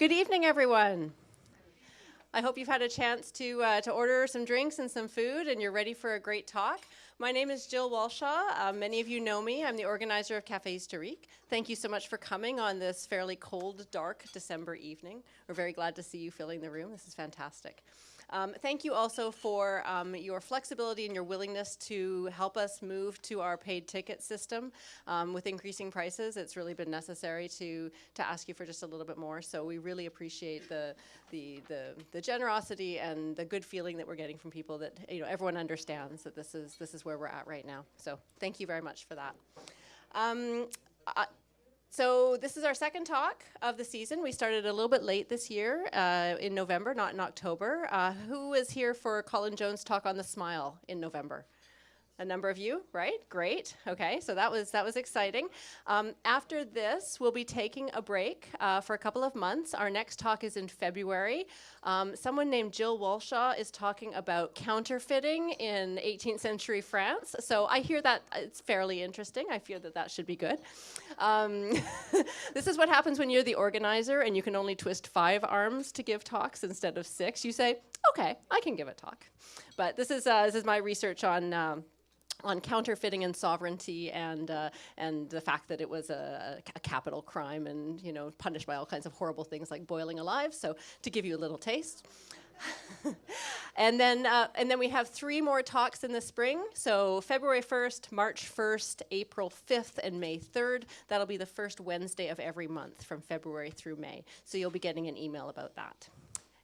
Good evening, everyone. I hope you've had a chance to order some drinks and some food, and you're ready for a great talk. My name is Jill Walshaw. Many of you know me. I'm the organizer of Café, Historique. Thank you so much for coming on this fairly cold, dark December evening. We're very glad to see you filling the room. This is fantastic. Thank you also for your flexibility and your willingness to help us move to our paid ticket system. With increasing prices, it's really been necessary to ask you for just a little bit more. So we really appreciate the generosity and the good feeling that we're getting from people that everyone understands that this is where we're at right now. So thank you very much for that. So this is our second talk of the season. We started a little bit late this year in November, not in October. Who was here for Colin Jones' talk on the smile in November? A number of you, right? Great. Okay, so that was exciting. After this, we'll be taking a break for a couple of months. Our next talk is in February. Someone named Jill Walshaw is talking about counterfeiting in 18th century France. So I hear that it's fairly interesting. I fear that should be good. This is what happens when you're the organizer and you can only twist 5 arms to give talks instead of 6. You say, okay, I can give a talk. But this is my research on counterfeiting and sovereignty, and the fact that it was a capital crime and punished by all kinds of horrible things like boiling alive. So to give you a little taste. And then we have 3 more talks in the spring. So February 1st, March 1st, April 5th, and May 3rd. That'll be the first Wednesday of every month from February through May. So you'll be getting an email about that.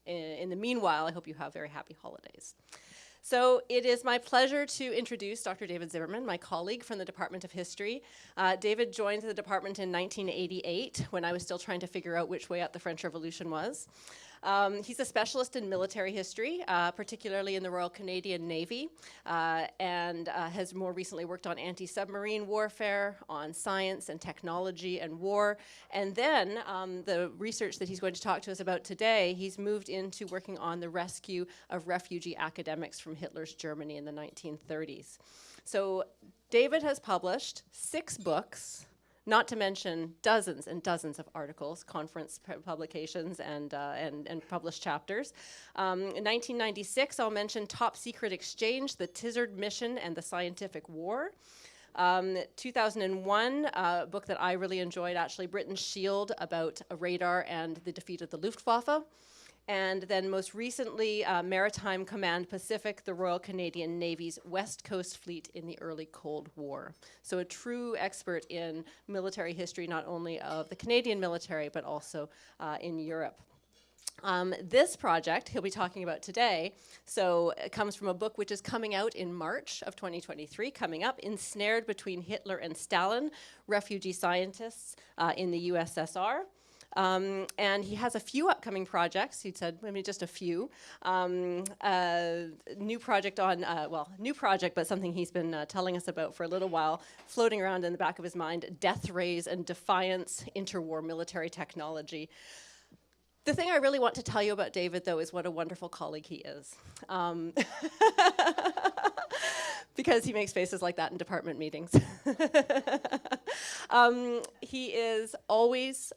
In the meanwhile, I hope you have very happy holidays. So it is my pleasure to introduce Dr. David Zimmerman, my colleague from the Department of History. David joined the department in 1988 when I was still trying to figure out which way up the French Revolution was. He's a specialist in military history, particularly in the Royal Canadian Navy, and has more recently worked on anti-submarine warfare, on science and technology and war. And then the research that he's going to talk to us about today, he's moved into working on the rescue of refugee academics from Hitler's Germany in the 1930s. So David has published 6 books, not to mention dozens and dozens of articles, conference publications, and published chapters. In 1996, I'll mention Top Secret Exchange, The Tizard Mission, and the Scientific War. 2001, a book that I really enjoyed, actually, Britain's Shield, about a radar and the defeat of the Luftwaffe. And then most recently, Maritime Command Pacific, the Royal Canadian Navy's West Coast Fleet in the early Cold War. So a true expert in military history, not only of the Canadian military, but also in Europe. This project he'll be talking about today, so it comes from a book which is coming out in March of 2023, coming up, Ensnared Between Hitler and Stalin, Refugee Scientists in the USSR. And he has a few upcoming projects. He said, maybe just a few. New project, but something he's been telling us about for a little while, floating around in the back of his mind, Death Rays and Defiance, Interwar Military Technology. The thing I really want to tell you about David, though, is what a wonderful colleague he is. Because he makes faces like that in department meetings. He is always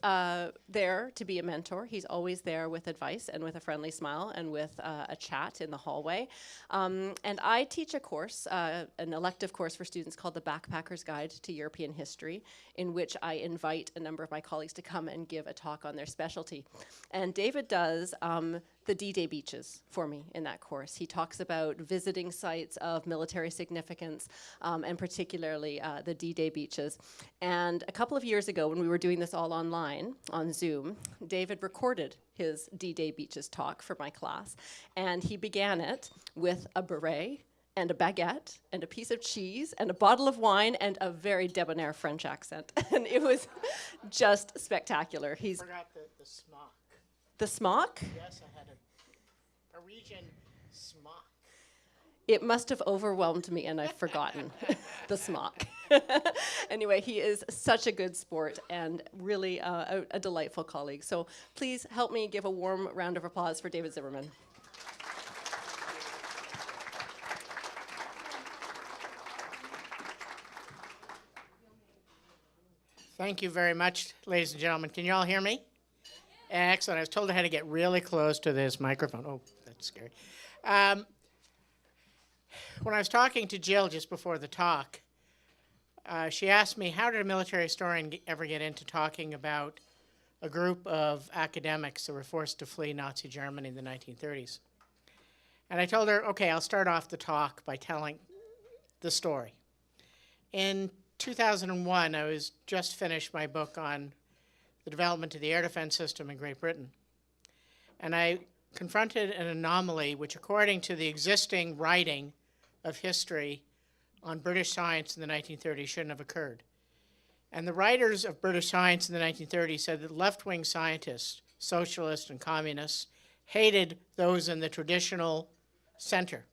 there to be a mentor. He's always there with advice and with a friendly smile and with a chat in the hallway. And I teach a course, an elective course for students called The Backpacker's Guide to European History, in which I invite a number of my colleagues to come and give a talk on their specialty. And David does the D-Day beaches for me in that course. He talks about visiting sites of military significance, and particularly the D-Day beaches. And a couple of years ago, when we were doing this all online on Zoom, David recorded his D-Day beaches talk for my class. And he began it with a beret and a baguette and a piece of cheese and a bottle of wine and a very debonair French accent. And it was just spectacular. I forgot the smock. The smock? Yes, I had a Parisian smock. It must have overwhelmed me and I've forgotten the smock. Anyway, he is such a good sport and really a delightful colleague. So please help me give a warm round of applause for David Zimmerman. Thank you very much, ladies and gentlemen. Can you all hear me? Excellent. I was told I had to get really close to this microphone. Oh, that's scary. When I was talking to Jill just before the talk, she asked me, how did a military historian ever get into talking about a group of academics that were forced to flee Nazi Germany in the 1930s? And I told her, okay, I'll start off the talk by telling the story. In 2001, I was just finished my book on the development of the air defense system in Great Britain. And I confronted an anomaly which, according to the existing writing of history on British science in the 1930s, shouldn't have occurred. And the writers of British science in the 1930s said that left-wing scientists, socialists and communists, hated those in the traditional center.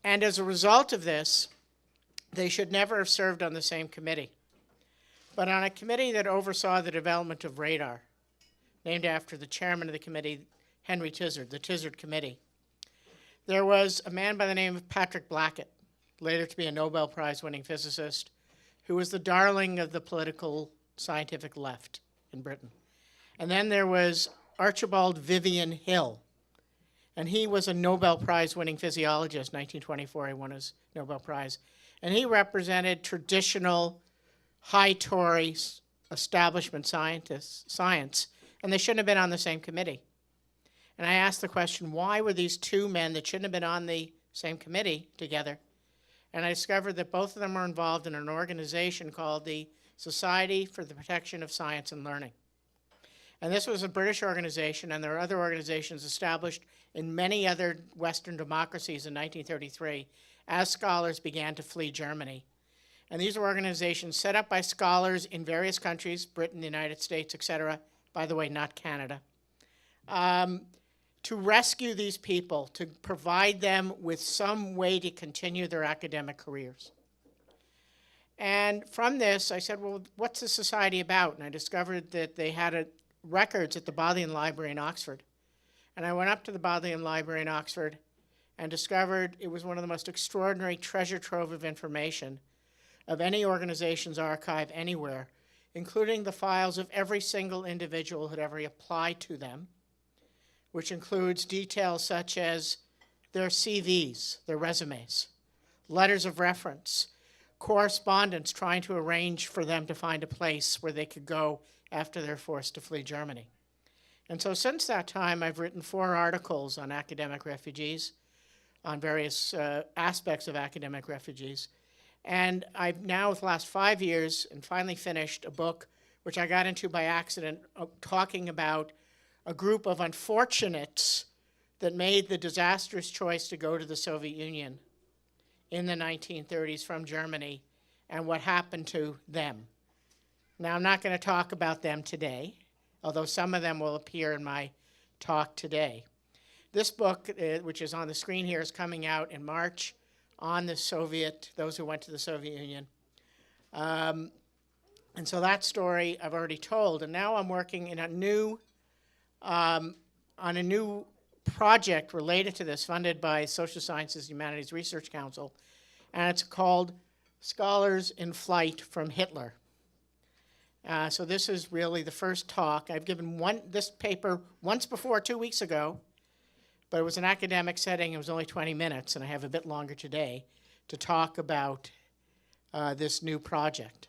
And as a result of this, they should never have served on the same committee, but on a committee that oversaw the development of radar, named after the chairman of the committee, Henry Tizard, the Tizard Committee. There was a man by the name of Patrick Blackett, later to be a Nobel Prize-winning physicist, who was the darling of the political scientific left in Britain. And then there was Archibald Vivian Hill, and he was a Nobel Prize-winning physiologist. 1924, he won his Nobel Prize. And he represented traditional high Tory establishment science, and they shouldn't have been on the same committee. And I asked the question, why were these two men that shouldn't have been on the same committee together? And I discovered that both of them were involved in an organization called the Society for the Protection of Science and Learning. And this was a British organization, and there are other organizations established in many other Western democracies in 1933 as scholars began to flee Germany. And these were organizations set up by scholars in various countries, Britain, the United States, etc., by the way, not Canada, to rescue these people, to provide them with some way to continue their academic careers. And from this, I said, well, what's the society about? And I discovered that they had records at the Bodleian Library in Oxford. And I went up to the Bodleian Library in Oxford and discovered it was one of the most extraordinary treasure trove of information of any organization's archive anywhere, including the files of every single individual who had ever applied to them, which includes details such as their CVs, their resumes, letters of reference, correspondence trying to arrange for them to find a place where they could go after they're forced to flee Germany. And so since that time, I've written 4 articles on academic refugees, on various aspects of academic refugees. And I've now, with the last 5 years, and finally finished a book, which I got into by accident, talking about a group of unfortunates that made the disastrous choice to go to the Soviet Union in the 1930s from Germany, and what happened to them. Now, I'm not going to talk about them today, although some of them will appear in my talk today. This book, which is on the screen here, is coming out in March on those who went to the Soviet Union. And so that story I've already told, and now I'm working in on a new project related to this, funded by Social Sciences and Humanities Research Council, and it's called Scholars in Flight from Hitler. So this is really the first talk. I've given this paper once before 2 weeks ago, but it was an academic setting. It was only 20 minutes, and I have a bit longer today to talk about this new project.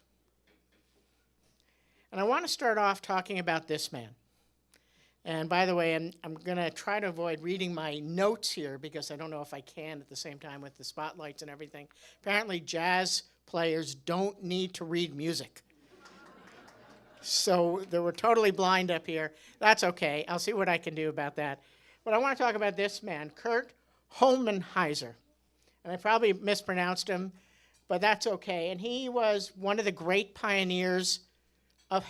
And I want to start off talking about this man. And by the way, I'm going to try to avoid reading my notes here because I don't know if I can at the same time with the spotlights and everything. Apparently, jazz players don't need to read music. So they were totally blind up here. That's okay. I'll see what I can do about that. But I want to talk about this man, Kurt Heiser. And I probably mispronounced him, but that's okay. And he was one of the great pioneers of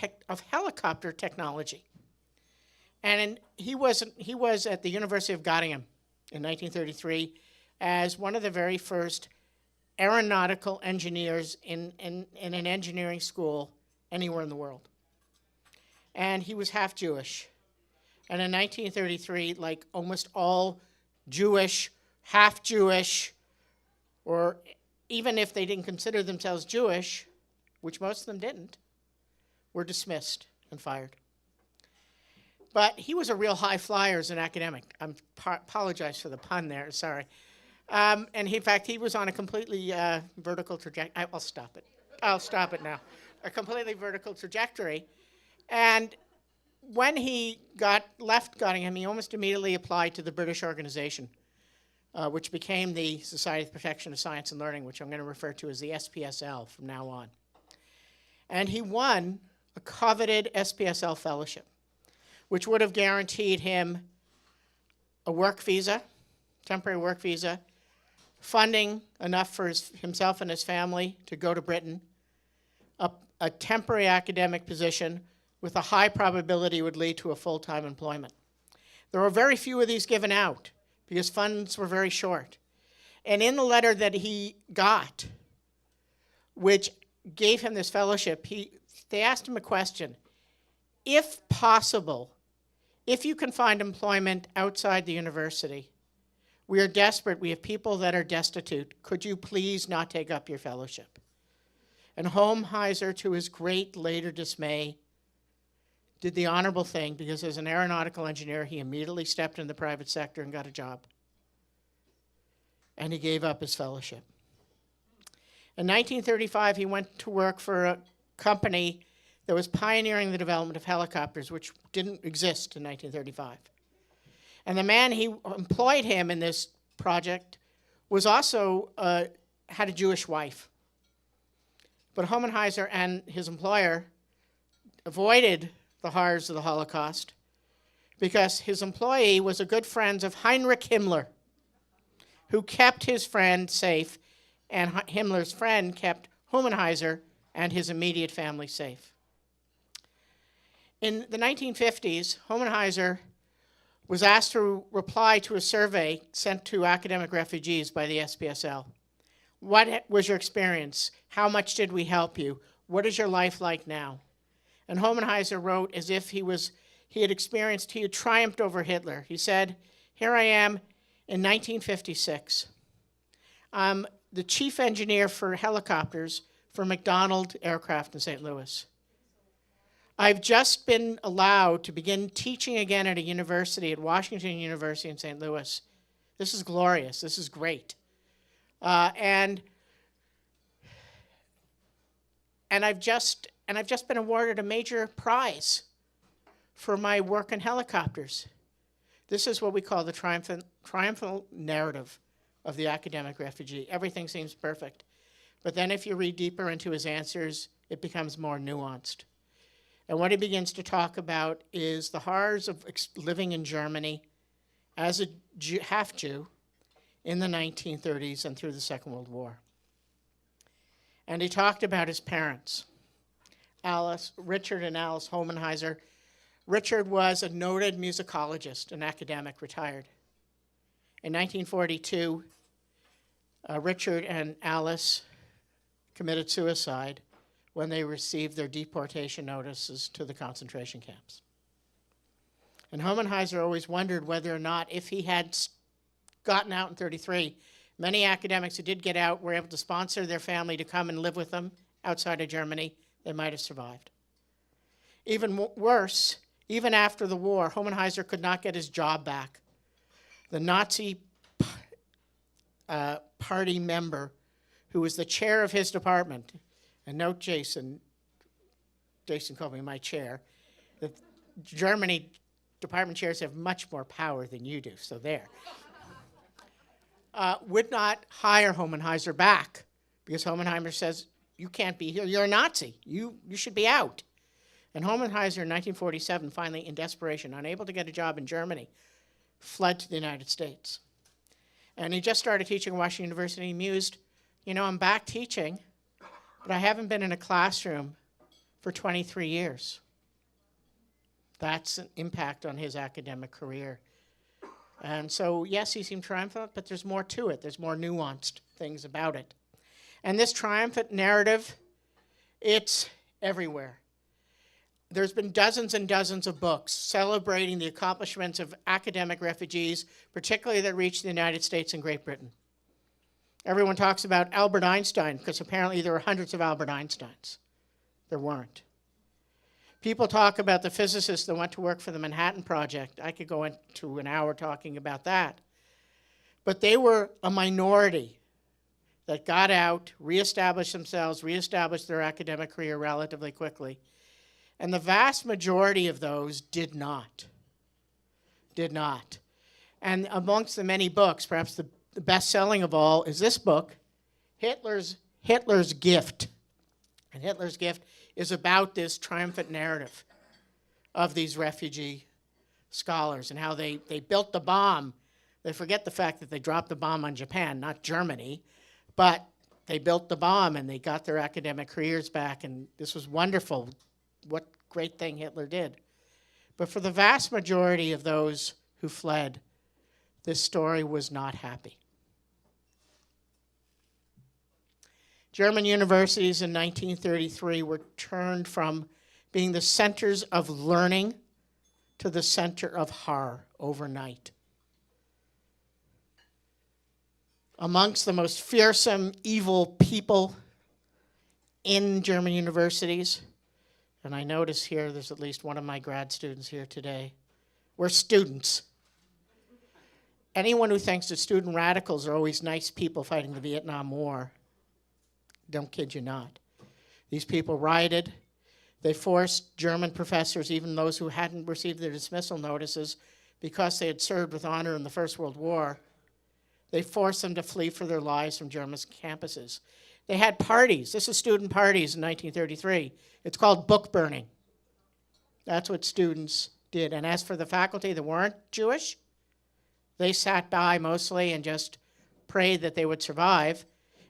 helicopter technology. And he was at the University of Göttingen in 1933 as one of the very first aeronautical engineers in an engineering school anywhere in the world. And he was half Jewish. And in 1933, like almost all Jewish, half Jewish, or even if they didn't consider themselves Jewish, which most of them didn't, were dismissed and fired. But he was a real high flyer as an academic. I apologize for the pun there, sorry. And in fact, he was on a completely vertical trajectory. I'll stop it. I'll stop it now. A completely vertical trajectory. And when he left Göttingen, he almost immediately applied to the British organization, which became the Society for Protection of Science and Learning, which I'm going to refer to as the SPSL from now on. And he won a coveted SPSL fellowship, which would have guaranteed him a work visa, temporary work visa, funding enough for himself and his family to go to Britain, a temporary academic position with a high probability would lead to a full-time employment. There were very few of these given out because funds were very short. And in the letter that he got, which gave him this fellowship, they asked him a question. If possible, if you can find employment outside the university, we are desperate, we have people that are destitute, could you please not take up your fellowship? And Heiser, to his great later dismay, did the honorable thing because as an aeronautical engineer, he immediately stepped in the private sector and got a job. And he gave up his fellowship. In 1935, he went to work for a company that was pioneering the development of helicopters, which didn't exist in 1935. And the man he employed him in this project was also had a Jewish wife. But Heiser and his employer avoided the horrors of the Holocaust because his employee was a good friend of Heinrich Himmler, who kept his friend safe, and Himmler's friend kept Heiser and his immediate family safe. In the 1950s, Heiser was asked to reply to a survey sent to academic refugees by the SPSL. What was your experience? How much did we help you? What is your life like now? And Heiser wrote as if he had triumphed over Hitler. He said, here I am in 1956. I'm the chief engineer for helicopters for McDonnell Aircraft in St. Louis. I've just been allowed to begin teaching again at a university, at Washington University in St. Louis. This is glorious. This is great. And I've just been awarded a major prize for my work in helicopters. This is what we call the triumphant narrative of the academic refugee. Everything seems perfect. But then if you read deeper into his answers, it becomes more nuanced. And what he begins to talk about is the horrors of living in Germany as a half-Jew in the 1930s and through the Second World War. And he talked about his parents, Richard and Alice Heiser. Richard was a noted musicologist, an academic, retired. In 1942, Richard and Alice committed suicide when they received their deportation notices to the concentration camps. And Heiser always wondered whether or not, if he had gotten out in 1933, many academics who did get out were able to sponsor their family to come and live with them outside of Germany, they might have survived. Even worse, even after the war, Heiser could not get his job back. The Nazi party member who was the chair of his department, and note Jason called me my chair, the Germany department chairs have much more power than you do, so there. Would not hire Heiser back because Heiser says, you can't be here, you're a Nazi, you should be out. And Heiser in 1947, finally in desperation, unable to get a job in Germany, fled to the United States. And he just started teaching at Washington University. He mused, I'm back teaching, but I haven't been in a classroom for 23 years. That's an impact on his academic career. And so, yes, he seemed triumphant, but there's more to it. There's more nuanced things about it. And this triumphant narrative, it's everywhere. There's been dozens and dozens of books celebrating the accomplishments of academic refugees, particularly that reached the United States and Great Britain. Everyone talks about Albert Einstein, because apparently there were hundreds of Albert Einsteins. There weren't. People talk about the physicists that went to work for the Manhattan Project. I could go into an hour talking about that. But they were a minority that got out, reestablished themselves, reestablished their academic career relatively quickly. And the vast majority of those did not. Did not. And amongst the many books, perhaps the best-selling of all is this book, Hitler's Gift. And Hitler's Gift is about this triumphant narrative of these refugee scholars and how they built the bomb. They forget the fact that they dropped the bomb on Japan, not Germany, but they built the bomb and they got their academic careers back, and this was wonderful. What great thing Hitler did. But for the vast majority of those who fled, this story was not happy. German universities in 1933 were turned from being the centers of learning to the center of horror overnight. Amongst the most fearsome, evil people in German universities, and I notice here there's at least one of my grad students here today, were students. Anyone who thinks that student radicals are always nice people fighting the Vietnam War, don't kid you not. These people rioted. They forced German professors, even those who hadn't received their dismissal notices because they had served with honor in the First World War, they forced them to flee for their lives from German campuses. They had parties. This is student parties in 1933. It's called book burning. That's what students did. And as for the faculty that weren't Jewish, they sat by mostly and just prayed that they would survive.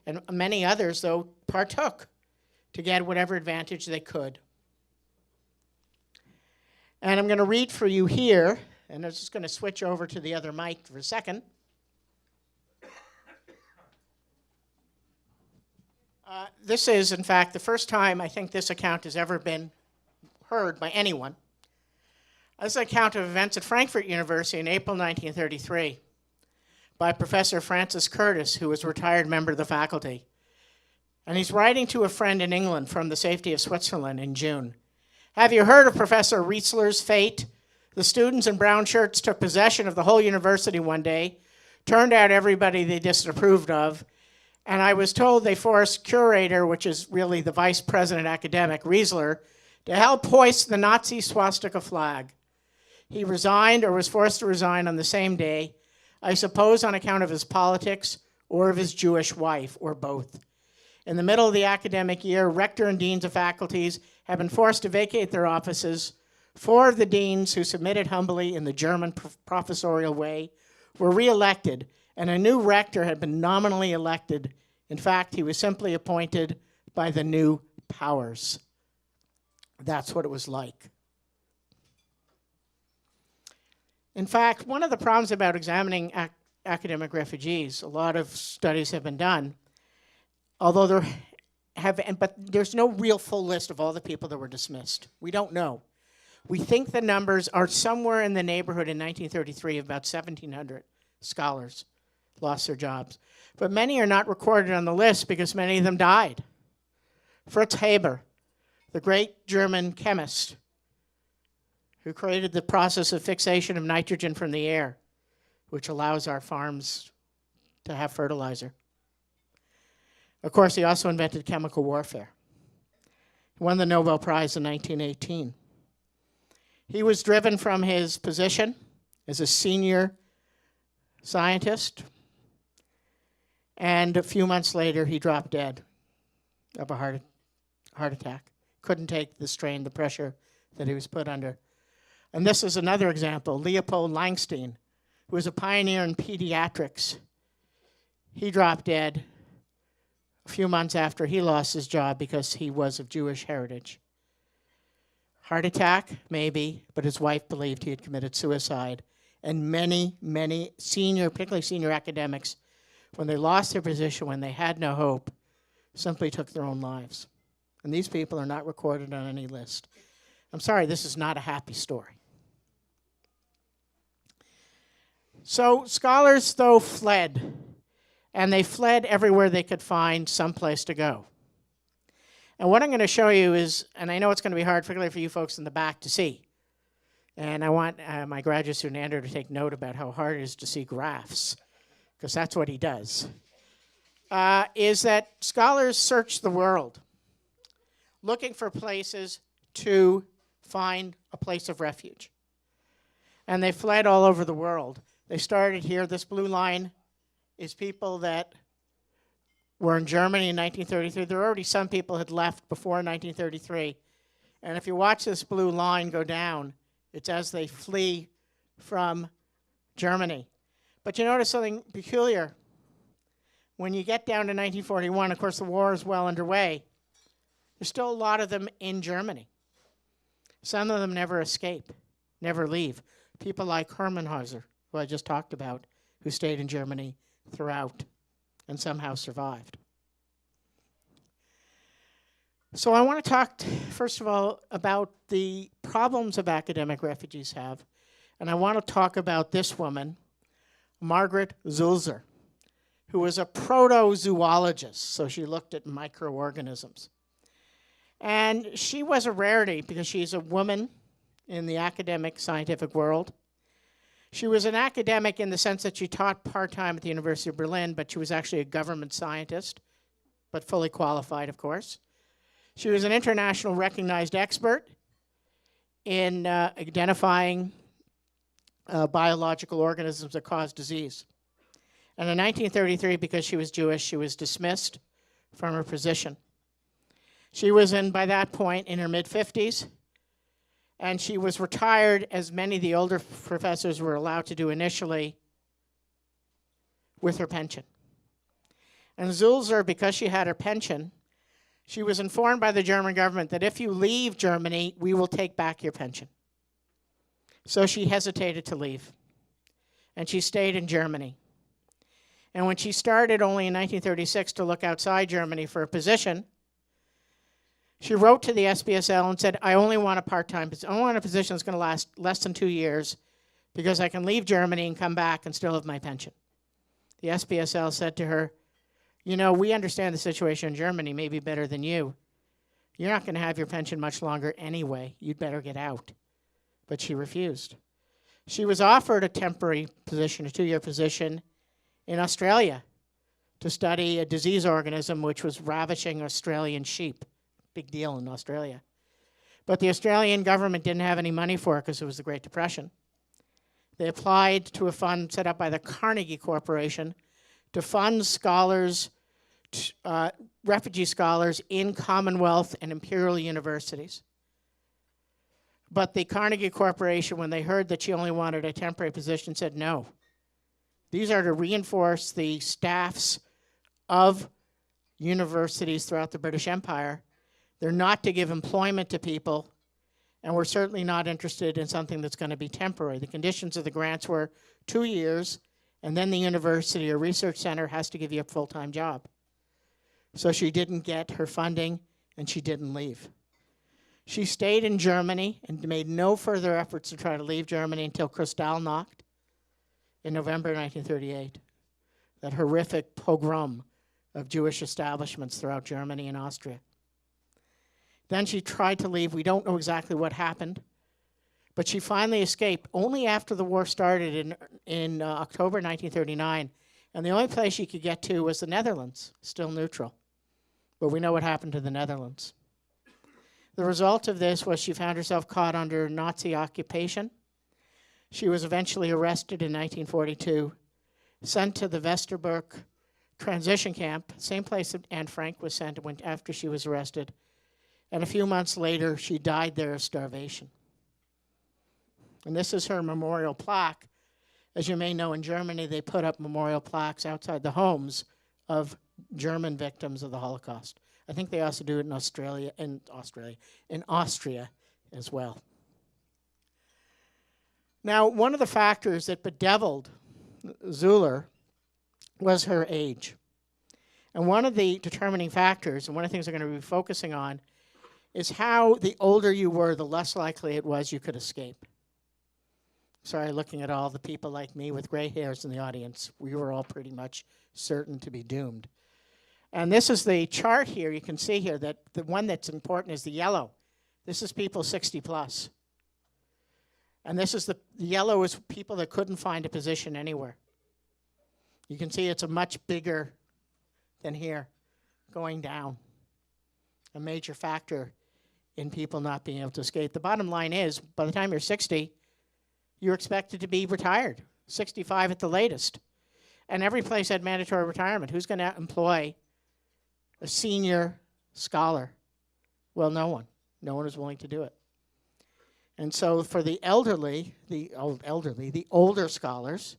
And many others, though, partook to get whatever advantage they could. And I'm going to read for you here, and I'm just going to switch over to the other mic for a second. This is, in fact, the first time I think this account has ever been heard by anyone. This is an account of events at Frankfurt University in April 1933 by Professor Francis Curtis, who was a retired member of the faculty. And he's writing to a friend in England from the safety of Switzerland in June. Have you heard of Professor Rietzler's fate? The students in brown shirts took possession of the whole university one day, turned out everybody they disapproved of, and I was told they forced curator, which is really the vice president academic, Rietzler, to help hoist the Nazi swastika flag. He resigned or was forced to resign on the same day, I suppose on account of his politics or of his Jewish wife, or both. In the middle of the academic year, rector and deans of faculties have been forced to vacate their offices. 4 of the deans who submitted humbly in the German professorial way were re-elected, and a new rector had been nominally elected. In fact, he was simply appointed by the new powers. That's what it was like. In fact, one of the problems about examining academic refugees, a lot of studies have been done, although but there's no real full list of all the people that were dismissed. We don't know. We think the numbers are somewhere in the neighborhood in 1933 of about 1,700 scholars lost their jobs. But many are not recorded on the list because many of them died. Fritz Haber, the great German chemist who created the process of fixation of nitrogen from the air, which allows our farms to have fertilizer. Of course, he also invented chemical warfare. He won the Nobel Prize in 1918. He was driven from his position as a senior scientist, and a few months later, he dropped dead of a heart attack. Couldn't take the strain, the pressure that he was put under. And this is another example, Leopold Langstein, who was a pioneer in pediatrics. He dropped dead a few months after he lost his job because he was of Jewish heritage. Heart attack, maybe, but his wife believed he had committed suicide. And many, many senior, particularly senior academics, when they lost their position, when they had no hope, simply took their own lives. And these people are not recorded on any list. I'm sorry, this is not a happy story. So scholars, though, fled. And they fled everywhere they could find some place to go. And what I'm going to show you is, and I know it's going to be hard, particularly for you folks in the back, to see. And I want my graduate student Andrew to take note about how hard it is to see graphs, because that's what he does. Is that scholars search the world looking for places to find a place of refuge. And they fled all over the world. They started here. This blue line is people that were in Germany in 1933. There were already some people had left before 1933. And if you watch this blue line go down, it's as they flee from Germany. But you notice something peculiar. When you get down to 1941, of course, the war is well underway. There's still a lot of them in Germany. Some of them never escape, never leave. People like Hermann Heiser, who I just talked about, who stayed in Germany throughout and somehow survived. So I want to talk, first of all, about the problems of academic refugees have. And I want to talk about this woman, Margaret Sulzer, who was a protozoologist, so she looked at microorganisms. And she was a rarity because she's a woman in the academic scientific world. She was an academic in the sense that she taught part-time at the University of Berlin, but she was actually a government scientist, but fully qualified, of course. She was an international recognized expert in identifying biological organisms that cause disease. And in 1933, because she was Jewish, she was dismissed from her position. She was by that point, in her mid-50s, and she was retired, as many of the older professors were allowed to do initially, with her pension. And Sulzer, because she had her pension, she was informed by the German government that if you leave Germany, we will take back your pension. So she hesitated to leave, and she stayed in Germany. And when she started only in 1936 to look outside Germany for a position, she wrote to the SPSL and said, I only want a part-time position. I want a position that's going to last less than 2 years because I can leave Germany and come back and still have my pension. The SPSL said to her, you know, we understand the situation in Germany may be better than you. You're not going to have your pension much longer anyway. You'd better get out. But she refused. She was offered a temporary position, a 2-year position in Australia to study a disease organism which was ravishing Australian sheep. Big deal in Australia. But the Australian government didn't have any money for it because it was the Great Depression. They applied to a fund set up by the Carnegie Corporation to fund scholars, refugee scholars in Commonwealth and imperial universities. But the Carnegie Corporation, when they heard that she only wanted a temporary position, said no. These are to reinforce the staffs of universities throughout the British Empire. They're not to give employment to people, and we're certainly not interested in something that's going to be temporary. The conditions of the grants were 2 years, and then the university or research center has to give you a full-time job. So she didn't get her funding, and she didn't leave. She stayed in Germany and made no further efforts to try to leave Germany until Kristallnacht in November 1938, that horrific pogrom of Jewish establishments throughout Germany and Austria. Then she tried to leave. We don't know exactly what happened, but she finally escaped only after the war started in October 1939, and the only place she could get to was the Netherlands, still neutral. But we know what happened to the Netherlands. The result of this was she found herself caught under Nazi occupation. She was eventually arrested in 1942, sent to the Westerbork transition camp, same place that Anne Frank was sent after she was arrested. And a few months later, she died there of starvation. And this is her memorial plaque. As you may know, in Germany, they put up memorial plaques outside the homes of German victims of the Holocaust. I think they also do it in Austria as well. Now, one of the factors that bedeviled Sulzer was her age. And one of the determining factors, and one of the things we're going to be focusing on, is how the older you were, the less likely it was you could escape. Sorry, looking at all the people like me with gray hairs in the audience. We were all pretty much certain to be doomed. And this is the chart here. You can see here that the one that's important is the yellow. This is people 60 plus. And this is the yellow is people that couldn't find a position anywhere. You can see it's a much bigger than here, going down. A major factor in people not being able to escape. The bottom line is, by the time you're 60, you're expected to be retired, 65 at the latest. And every place had mandatory retirement. Who's going to employ a senior scholar? Well, no one. No one is willing to do it. And so for the elderly, the older scholars,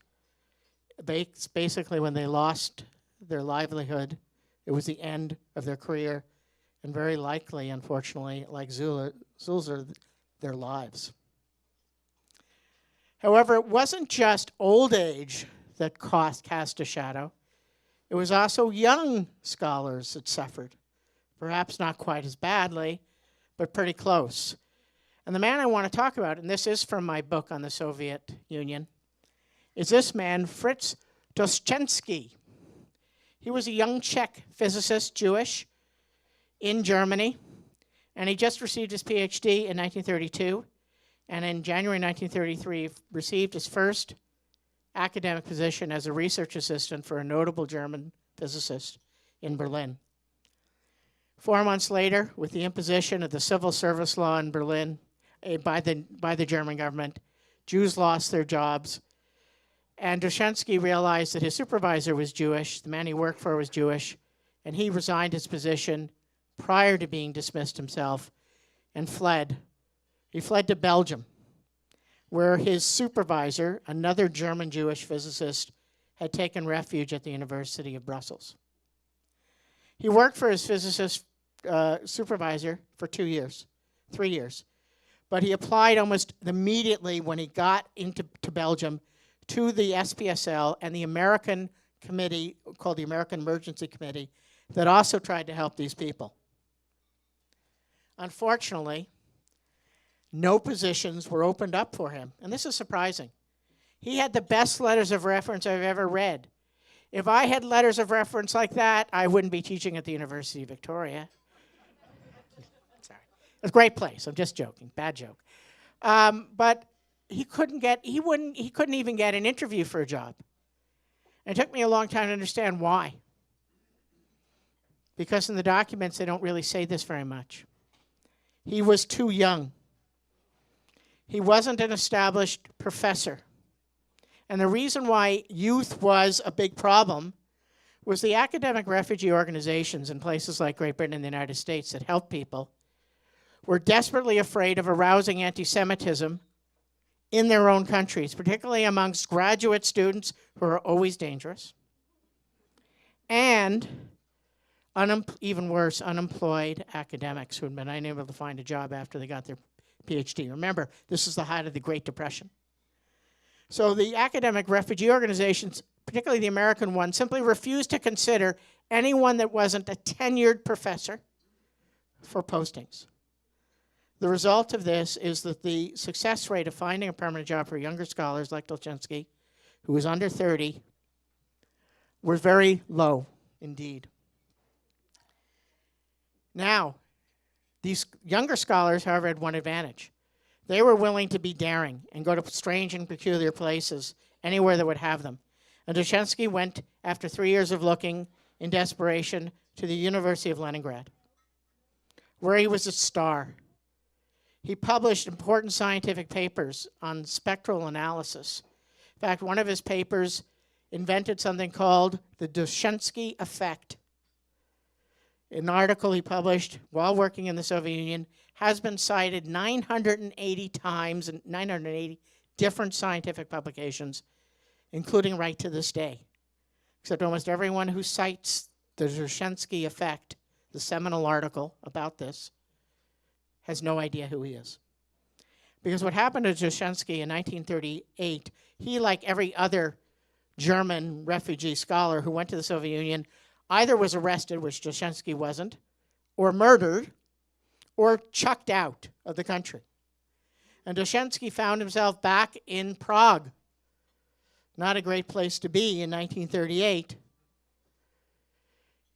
basically when they lost their livelihood, it was the end of their career, and very likely, unfortunately, like Sulzer, their lives. However, it wasn't just old age that cast a shadow. It was also young scholars that suffered. Perhaps not quite as badly, but pretty close. And the man I want to talk about, and this is from my book on the Soviet Union, is this man, Fritz Dostensky. He was a young Czech physicist, Jewish, in Germany, and he just received his PhD in 1932, and in January 1933 received his first academic position as a research assistant for a notable German physicist in Berlin. 4 months later, with the imposition of the civil service law in Berlin by the German government, Jews lost their jobs, and Dostensky realized that his supervisor was Jewish, the man he worked for was Jewish, and he resigned his position prior to being dismissed himself and fled. He fled to Belgium, where his supervisor, another German Jewish physicist, had taken refuge at the University of Brussels. He worked for his physicist supervisor for 3 years. But he applied almost immediately when he got into Belgium to the SPSL and the American committee, called the American Emergency Committee, that also tried to help these people. Unfortunately, no positions were opened up for him, and this is surprising. He had the best letters of reference I've ever read. If I had letters of reference like that, I wouldn't be teaching at the University of Victoria. Sorry. It's a great place. I'm just joking. Bad joke. But he couldn't even get an interview for a job. And it took me a long time to understand why. Because in the documents, they don't really say this very much. He was too young. He wasn't an established professor. And the reason why youth was a big problem was the academic refugee organizations in places like Great Britain and the United States that helped people were desperately afraid of arousing anti-Semitism in their own countries, particularly amongst graduate students who are always dangerous, and even worse, unemployed academics who had been unable to find a job after they got their PhD. Remember, this is the height of the Great Depression. So the academic refugee organizations, particularly the American one, simply refused to consider anyone that wasn't a tenured professor for postings. The result of this is that the success rate of finding a permanent job for younger scholars like Dostensky, who was under 30, was very low indeed. Now, these younger scholars, however, had one advantage. They were willing to be daring and go to strange and peculiar places, anywhere that would have them. And Dostensky went, after 3 years of looking in desperation, to the University of Leningrad, where he was a star. He published important scientific papers on spectral analysis. In fact, one of his papers invented something called the Dostensky effect. An article he published while working in the Soviet Union has been cited 980 times in 980 different scientific publications, including right to this day. Except almost everyone who cites the Dostensky effect, the seminal article about this, has no idea who he is. Because what happened to Dostensky in 1938, he, like every other German refugee scholar who went to the Soviet Union, either was arrested, which Dostensky wasn't, or murdered, or chucked out of the country. And Dostensky found himself back in Prague. Not a great place to be in 1938.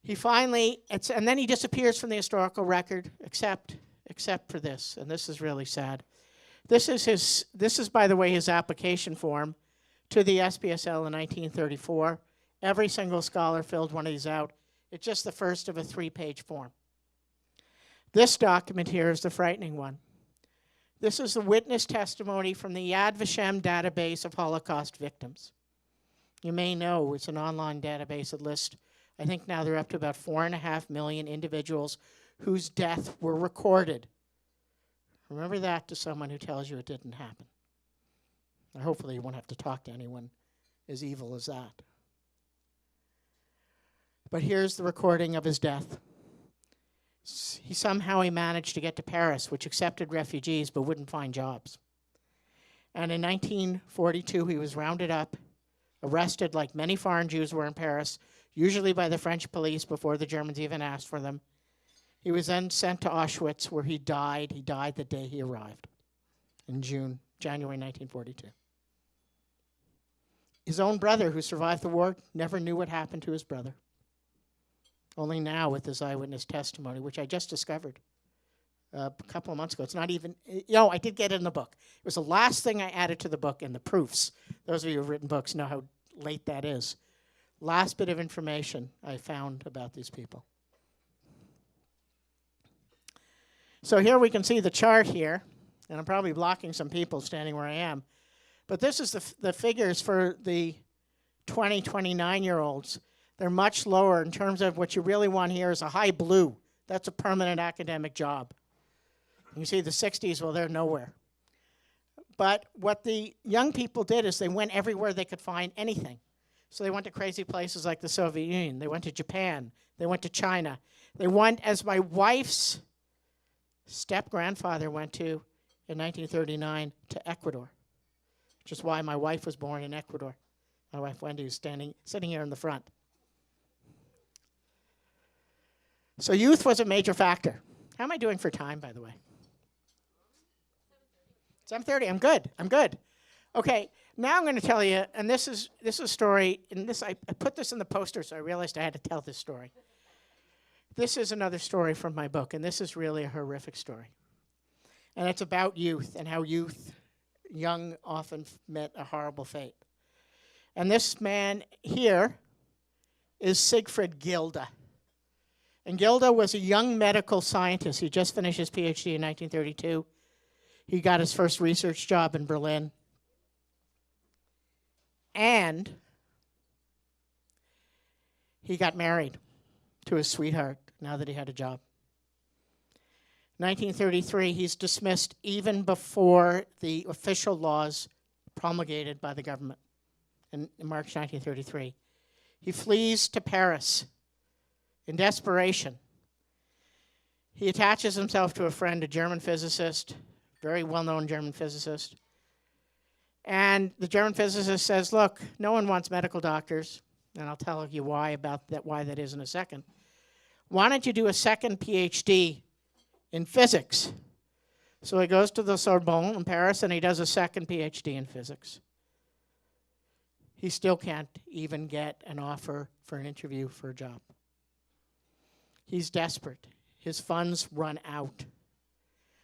he finally, and then he disappears from the historical record, except for this, and this is really sad. This is, by the way, his application form to the SPSL in 1934. Every single scholar filled one of these out. It's just the first of a 3-page form. This document here is the frightening one. This is the witness testimony from the Yad Vashem database of Holocaust victims. You may know it's an online database that lists, I think now they're up to about 4.5 million individuals whose death were recorded. Remember that to someone who tells you it didn't happen. Or hopefully you won't have to talk to anyone as evil as that. But here's the recording of his death. He managed to get to Paris, which accepted refugees but wouldn't find jobs. And in 1942, he was rounded up, arrested like many foreign Jews were in Paris, usually by the French police before the Germans even asked for them. He was then sent to Auschwitz, where he died. He died the day he arrived in January 1942. His own brother, who survived the war, never knew what happened to his brother. Only now with his eyewitness testimony, which I just discovered a couple of months ago. It's not even, I did get it in the book. It was the last thing I added to the book in the proofs. Those of you who've written books know how late that is. Last bit of information I found about these people. So here we can see the chart here, and I'm probably blocking some people standing where I am. But this is the figures for the 20, 29-year-olds. They're much lower in terms of what you really want here is a high blue. That's a permanent academic job. You see the 60s, well, they're nowhere. But what the young people did is they went everywhere they could find anything. So they went to crazy places like the Soviet Union. They went to Japan. They went to China. They went, as my wife's step-grandfather went to, in 1939, to Ecuador, which is why my wife was born in Ecuador. My wife Wendy is sitting here in the front. So youth was a major factor. How am I doing for time, by the way? 7:30. I'm good. Okay, now I'm going to tell you, and this is a story, and I put this in the poster, so I realized I had to tell this story. This is another story from my book, and this is really a horrific story. And it's about youth and how young often met a horrible fate. And this man here is Siegfried Gilda. And Gilda was a young medical scientist. He just finished his PhD in 1932. He got his first research job in Berlin. And he got married to his sweetheart now that he had a job. 1933, he's dismissed even before the official laws promulgated by the government in March 1933. He flees to Paris in desperation. He attaches himself to a friend, a German physicist, very well-known German physicist. And the German physicist says, look, no one wants medical doctors, and I'll tell you why that is in a second. Why don't you do a second PhD in physics? So he goes to the Sorbonne in Paris, and he does a second PhD in physics. He still can't even get an offer for an interview for a job. He's desperate. His funds run out.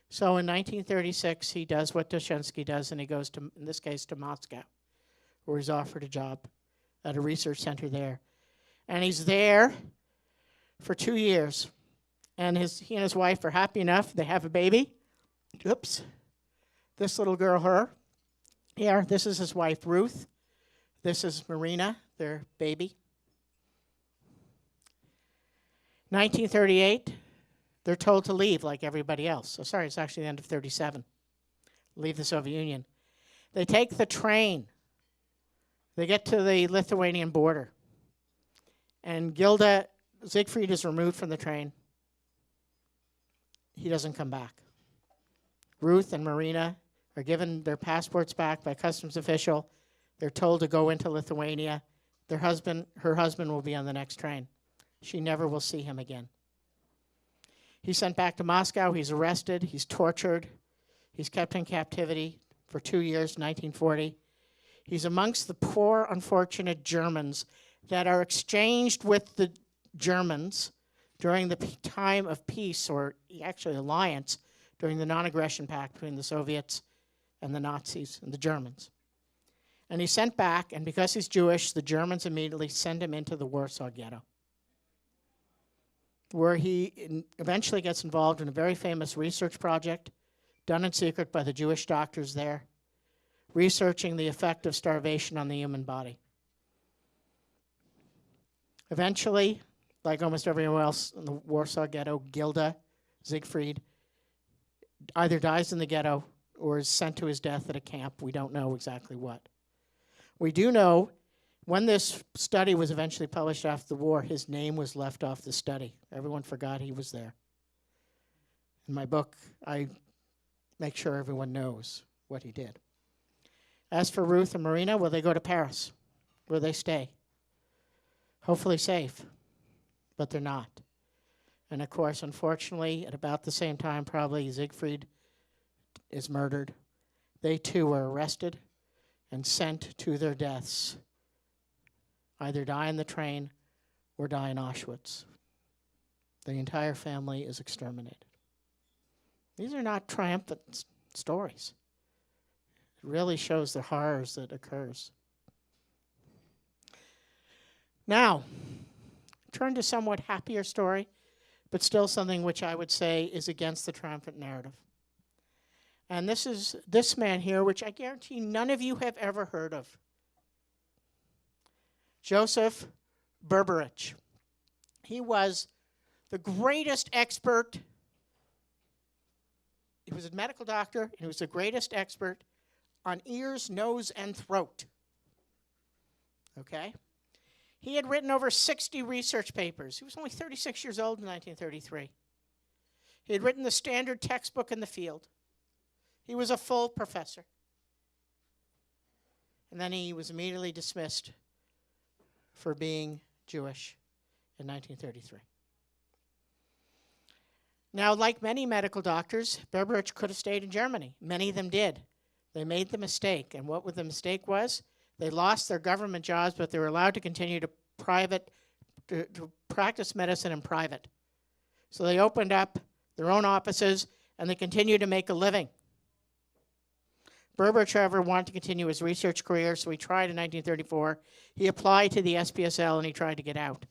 So in 1936, he does what Dostensky does, and he goes to, in this case, to Moscow, where he's offered a job at a research center there. And he's there for 2 years. And he and his wife are happy enough. They have a baby. Oops. This little girl, her. Here, this is his wife, Ruth. This is Marina, their baby. 1938, they're told to leave like everybody else. Oh, sorry, it's actually the end of 37. Leave the Soviet Union. They take the train. They get to the Lithuanian border. And Siegfried is removed from the train. He doesn't come back. Ruth and Marina are given their passports back by a customs official. They're told to go into Lithuania. Her husband will be on the next train. She never will see him again. He's sent back to Moscow. He's arrested. He's tortured. He's kept in captivity for 2 years, 1940. He's amongst the poor, unfortunate Germans that are exchanged with the Germans during the time of peace, or actually alliance, during the non-aggression pact between the Soviets and the Nazis and the Germans. And he's sent back, and because he's Jewish, the Germans immediately send him into the Warsaw Ghetto, where he eventually gets involved in a very famous research project done in secret by the Jewish doctors there, researching the effect of starvation on the human body. Eventually, like almost everyone else in the Warsaw Ghetto, Gilda, Siegfried, either dies in the ghetto or is sent to his death at a camp. We don't know exactly what. We do know when this study was eventually published after the war, his name was left off the study. Everyone forgot he was there. In my book, I make sure everyone knows what he did. As for Ruth and Marina, well, they go to Paris, where they stay. Hopefully safe, but they're not. And of course, unfortunately, at about the same time, probably Siegfried is murdered. They too were arrested and sent to their deaths. Either die in the train or die in Auschwitz. The entire family is exterminated. These are not triumphant stories. It really shows the horrors that occurs. Now, turn to a somewhat happier story, but still something which I would say is against the triumphant narrative. And this is this man here, which I guarantee none of you have ever heard of. Joseph Berberich. He was the greatest expert. He was a medical doctor, and he was the greatest expert on ears, nose, and throat. Okay? He had written over 60 research papers. He was only 36 years old in 1933. He had written the standard textbook in the field. He was a full professor. And then he was immediately dismissed for being Jewish in 1933. Now, like many medical doctors, Berberich could have stayed in Germany. Many of them did. They made the mistake. And what the mistake was? They lost their government jobs, but they were allowed to continue to practice medicine in private. So they opened up their own offices, and they continued to make a living. Berberich, however, wanted to continue his research career, so he tried in 1934. He applied to the SPSL, and he tried to get out.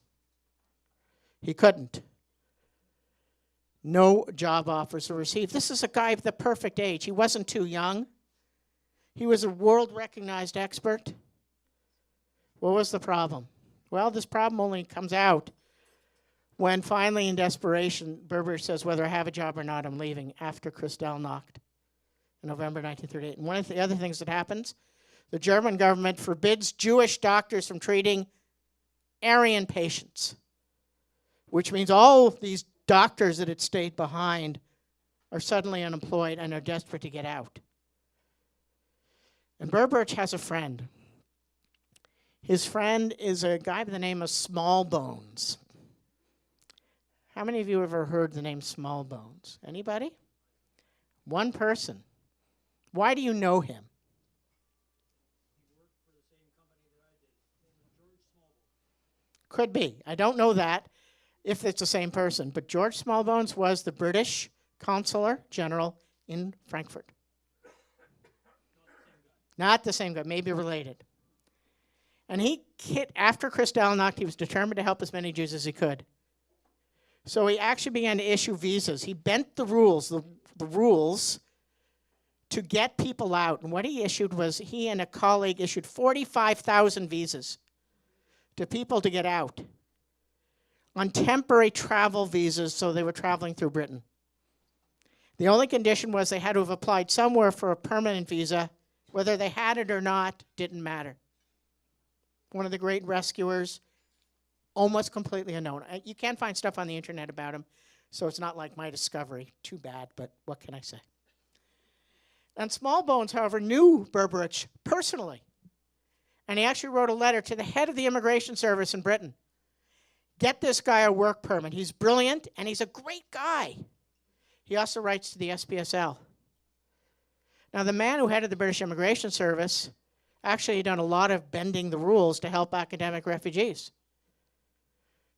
He couldn't. No job offers were received. This is a guy of the perfect age. He wasn't too young. He was a world-recognized expert. What was the problem? Well, this problem only comes out when finally, in desperation, Berberich says, whether I have a job or not, I'm leaving, after Kristallnacht in November 1938. And one of the other things that happens, the German government forbids Jewish doctors from treating Aryan patients, which means all of these doctors that had stayed behind are suddenly unemployed and are desperate to get out. And Berberich has a friend. His friend is a guy by the name of Smallbones. How many of you have ever heard the name Smallbones? Anybody? One person. Why do you know him? He worked for the same company that I did, George Smallbones. Could be. I don't know that, if it's the same person. But George Smallbones was the British Consular General in Frankfurt. Not the same guy, maybe related. And after Kristallnacht, he was determined to help as many Jews as he could. So he actually began to issue visas. He bent the rules, the rules to get people out. And what he issued was, he and a colleague issued 45,000 visas to people to get out on temporary travel visas, so they were traveling through Britain. The only condition was they had to have applied somewhere for a permanent visa. Whether they had it or not didn't matter. One of the great rescuers, almost completely unknown. You can't find stuff on the internet about him, so it's not like my discovery. Too bad, but what can I say? And Smallbones, however, knew Berberich personally. And he actually wrote a letter to the head of the immigration service in Britain. Get this guy a work permit. He's brilliant, and he's a great guy. He also writes to the SPSL. Now, the man who headed the British Immigration Service actually had done a lot of bending the rules to help academic refugees.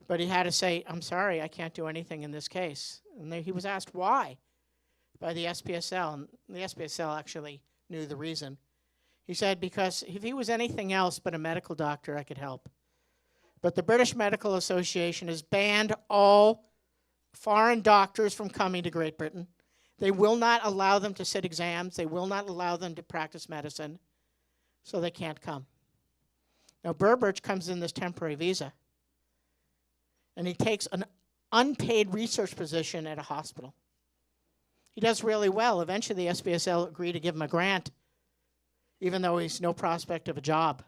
But he had to say, I'm sorry, I can't do anything in this case. And he was asked why by the SPSL, and the SPSL actually knew the reason. He said, because if he was anything else but a medical doctor, I could help. But the British Medical Association has banned all foreign doctors from coming to Great Britain. They will not allow them to sit exams. They will not allow them to practice medicine. So they can't come. Now, Burbage comes in this temporary visa, and he takes an unpaid research position at a hospital. He does really well. Eventually, the SPSL agreed to give him a grant, even though he's no prospect of a job.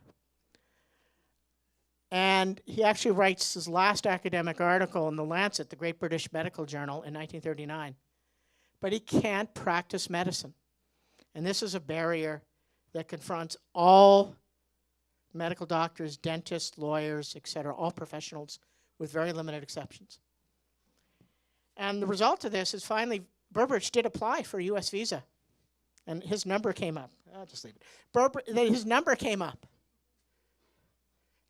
And he actually writes his last academic article in The Lancet, the Great British Medical Journal, in 1939. But he can't practice medicine. And this is a barrier that confronts all medical doctors, dentists, lawyers, etc., all professionals, with very limited exceptions. And the result of this is finally Burbage did apply for a U.S. visa. And his number came up. I'll just leave it. His number came up.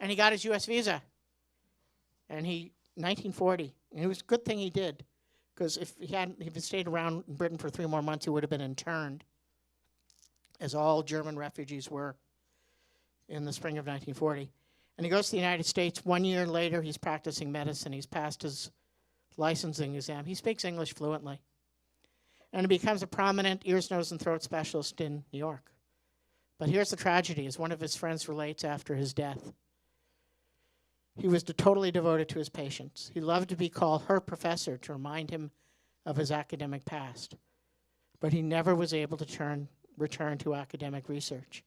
And he got his U.S. visa. And 1940. And it was a good thing he did. Because if he stayed around in Britain for 3 more months, he would have been interned, as all German refugees were in the spring of 1940. And he goes to the United States. 1 year later, he's practicing medicine. He's passed his licensing exam. He speaks English fluently. And he becomes a prominent ears, nose, and throat specialist in New York. But here's the tragedy, as one of his friends relates after his death. He was totally devoted to his patients. He loved to be called her professor to remind him of his academic past. But he never was able to return to academic research.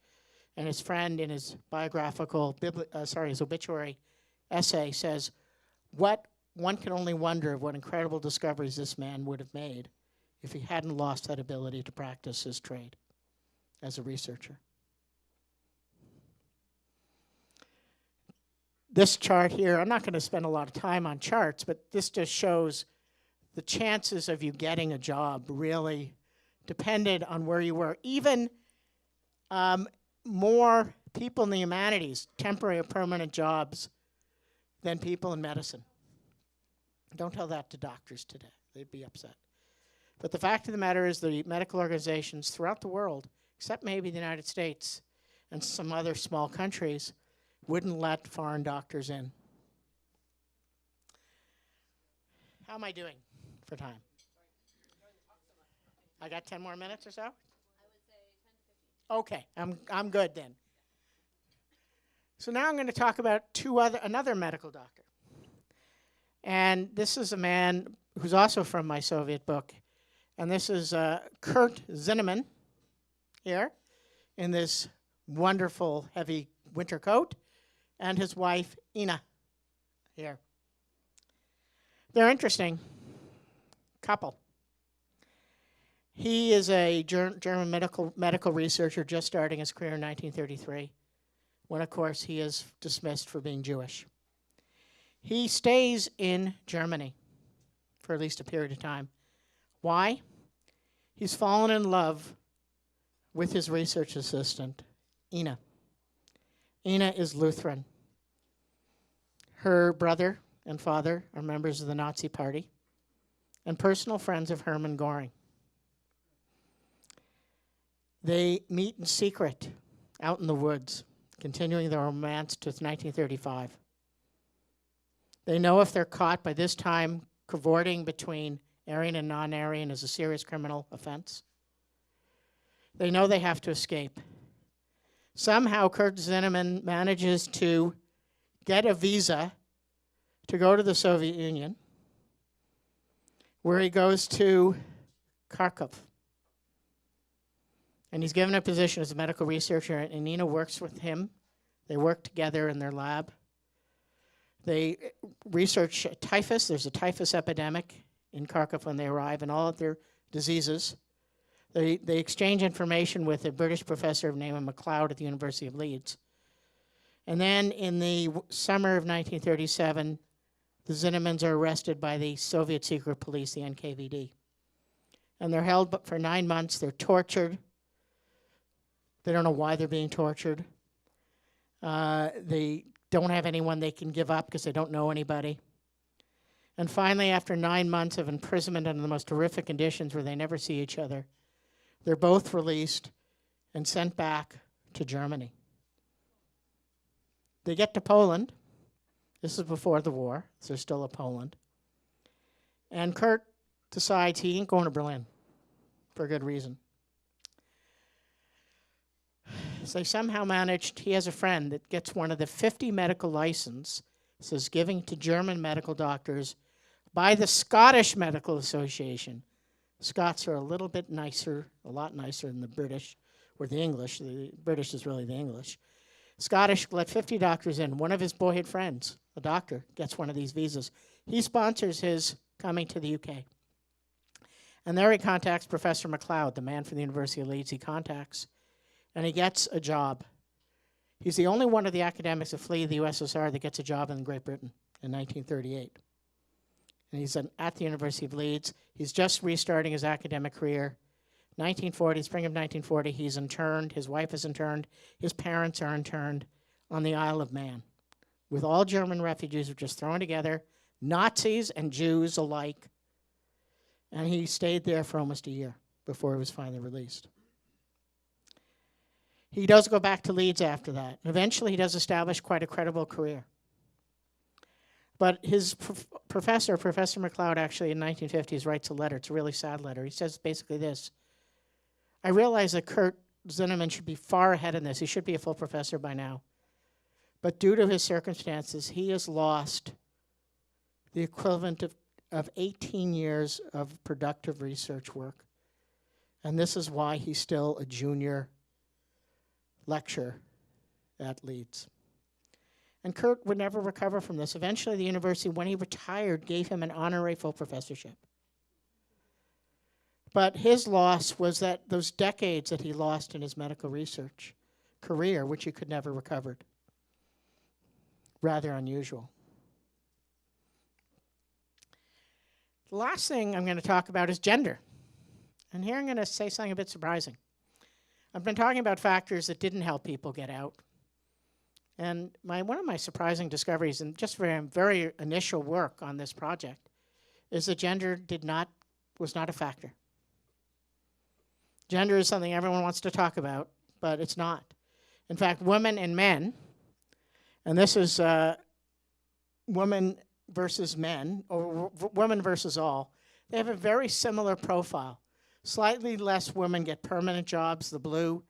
And his friend in his his obituary essay says, one can only wonder what incredible discoveries this man would have made if he hadn't lost that ability to practice his trade as a researcher. This chart here, I'm not going to spend a lot of time on charts, but this just shows the chances of you getting a job really depended on where you were. Even more people in the humanities, temporary or permanent jobs, than people in medicine. Don't tell that to doctors today. They'd be upset. But the fact of the matter is the medical organizations throughout the world, except maybe the United States and some other small countries, wouldn't let foreign doctors in. How am I doing for time? I got 10 more minutes or so? I would say 10 to 15. Okay, I'm good then. So now I'm going to talk about another medical doctor. And this is a man who's also from my Soviet book. And this is Kurt Zinnamon here in this wonderful heavy winter coat, and his wife Ina here. They're interesting couple. He is a German medical researcher just starting his career in 1933, when of course he is dismissed for being Jewish. He stays in Germany for at least a period of time. Why? He's fallen in love with his research assistant, Ina. Ina is Lutheran. Her brother and father are members of the Nazi Party and personal friends of Hermann Göring. They meet in secret out in the woods, continuing their romance to 1935. They know if they're caught by this time, cavorting between Aryan and non-Aryan is a serious criminal offense. They know they have to escape. Somehow Kurt Zinnamon manages to get a visa to go to the Soviet Union, where he goes to Kharkov. And he's given a position as a medical researcher, and Nina works with him. They work together in their lab. They research typhus. There's a typhus epidemic in Kharkov when they arrive, and all of their diseases. They exchange information with a British professor named MacLeod at the University of Leeds. And then in the summer of 1937, the Zinnamans are arrested by the Soviet secret police, the NKVD. And they're held for 9 months. They're tortured. They don't know why they're being tortured. They don't have anyone they can give up because they don't know anybody. And finally, after 9 months of imprisonment under the most horrific conditions where they never see each other, they're both released and sent back to Germany. They get to Poland. This is before the war, so they're still in Poland. And Kurt decides he ain't going to Berlin for a good reason. So they somehow managed, he has a friend that gets one of the 50 medical licenses giving to German medical doctors by the Scottish Medical Association. Scots are a little bit nicer, a lot nicer than the British or the English. The British is really the English. Scottish let 50 doctors in. One of his boyhood friends, a doctor, gets one of these visas. He sponsors his coming to the UK. And there he contacts Professor MacLeod, the man from the University of Leeds he contacts, and he gets a job. He's the only one of the academics that flee the USSR that gets a job in Great Britain in 1938. And he's at the University of Leeds. He's just restarting his academic career. 1940, spring of 1940, he's interned. His wife is interned. His parents are interned on the Isle of Man, with all German refugees who are just thrown together, Nazis and Jews alike. And he stayed there for almost a year before he was finally released. He does go back to Leeds after that. Eventually, he does establish quite a credible career. But his professor, Professor MacLeod, actually in 1950s writes a letter. It's a really sad letter. He says basically this: I realize that Kurt Zinnamon should be far ahead in this. He should be a full professor by now. But due to his circumstances, he has lost the equivalent of 18 years of productive research work. And this is why he's still a junior lecturer at Leeds. And Kurt would never recover from this. Eventually, the university, when he retired, gave him an honorary full professorship. But his loss was that those decades that he lost in his medical research career, which he could never recover. Rather unusual. The last thing I'm going to talk about is gender. And here I'm going to say something a bit surprising. I've been talking about factors that didn't help people get out. And one of my surprising discoveries, and just very initial work on this project, is that gender was not a factor. Gender is something everyone wants to talk about, but it's not. In fact, women and men, and this is women versus men, or women versus all, they have a very similar profile. Slightly less women get permanent jobs, the blue.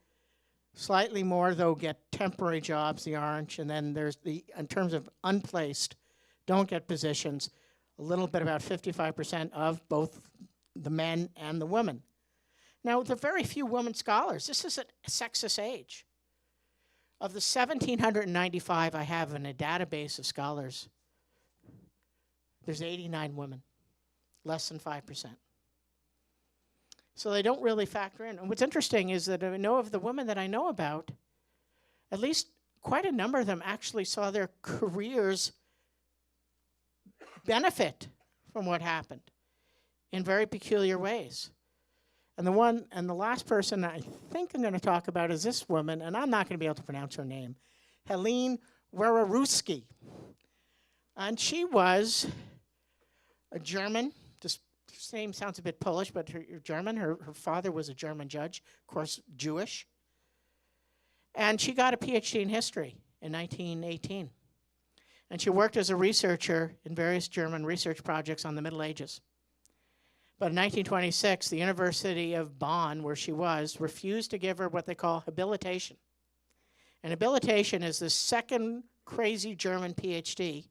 Slightly more, though, get temporary jobs, the orange. And then there's in terms of unplaced, don't get positions, a little bit about 55% of both the men and the women. Now, there are very few women scholars. This is a sexist age. Of the 1,795 I have in a database of scholars, there's 89 women, less than 5%. So they don't really factor in. And what's interesting is that I know of the women that I know about, at least quite a number of them actually saw their careers benefit from what happened in very peculiar ways. And the last person I think I'm going to talk about is this woman, and I'm not going to be able to pronounce her name, Helene Wieruski. And she was a German. This name sounds a bit Polish, but her German. Her father was a German judge, of course, Jewish. And she got a PhD in history in 1918. And she worked as a researcher in various German research projects on the Middle Ages. But in 1926, the University of Bonn, where she was, refused to give her what they call habilitation. And habilitation is the second crazy German PhD,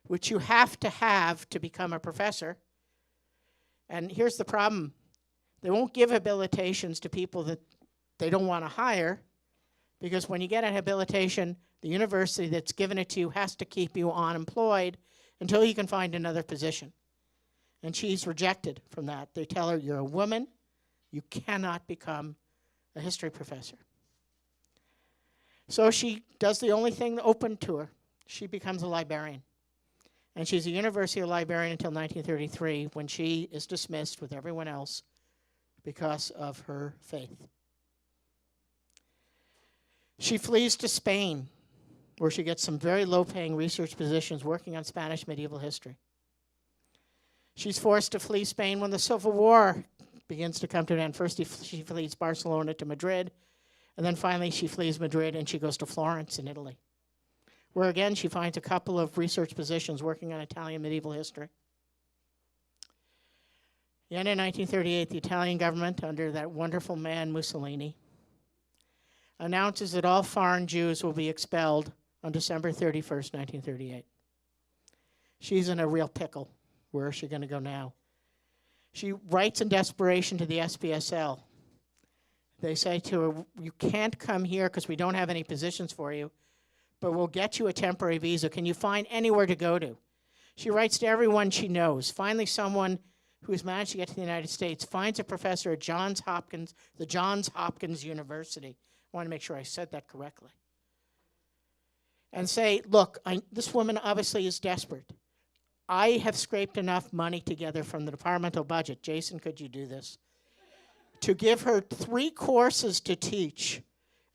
which you have to become a professor. And here's the problem. They won't give habilitations to people that they don't want to hire, because when you get a habilitation, the university that's given it to you has to keep you unemployed until you can find another position. And she's rejected from that. They tell her, you're a woman, you cannot become a history professor. So she does the only thing open to her. She becomes a librarian. And she's a university librarian until 1933, when she is dismissed with everyone else because of her faith. She flees to Spain, where she gets some very low-paying research positions working on Spanish medieval history. She's forced to flee Spain when the Civil War begins to come to an end. First, she flees Barcelona to Madrid, and then finally she flees Madrid and she goes to Florence in Italy, where again she finds a couple of research positions working on Italian medieval history. The end of 1938, the Italian government, under that wonderful man Mussolini, announces that all foreign Jews will be expelled on December 31st, 1938. She's in a real pickle. Where is she going to go now? She writes in desperation to the SPSL. They say to her, you can't come here because we don't have any positions for you, but we'll get you a temporary visa. Can you find anywhere to go to? She writes to everyone she knows. Finally, someone who has managed to get to the United States finds a professor at the Johns Hopkins University. I want to make sure I said that correctly. And say, look, this woman obviously is desperate. I have scraped enough money together from the departmental budget. Jason, could you do this? To give her 3 courses to teach,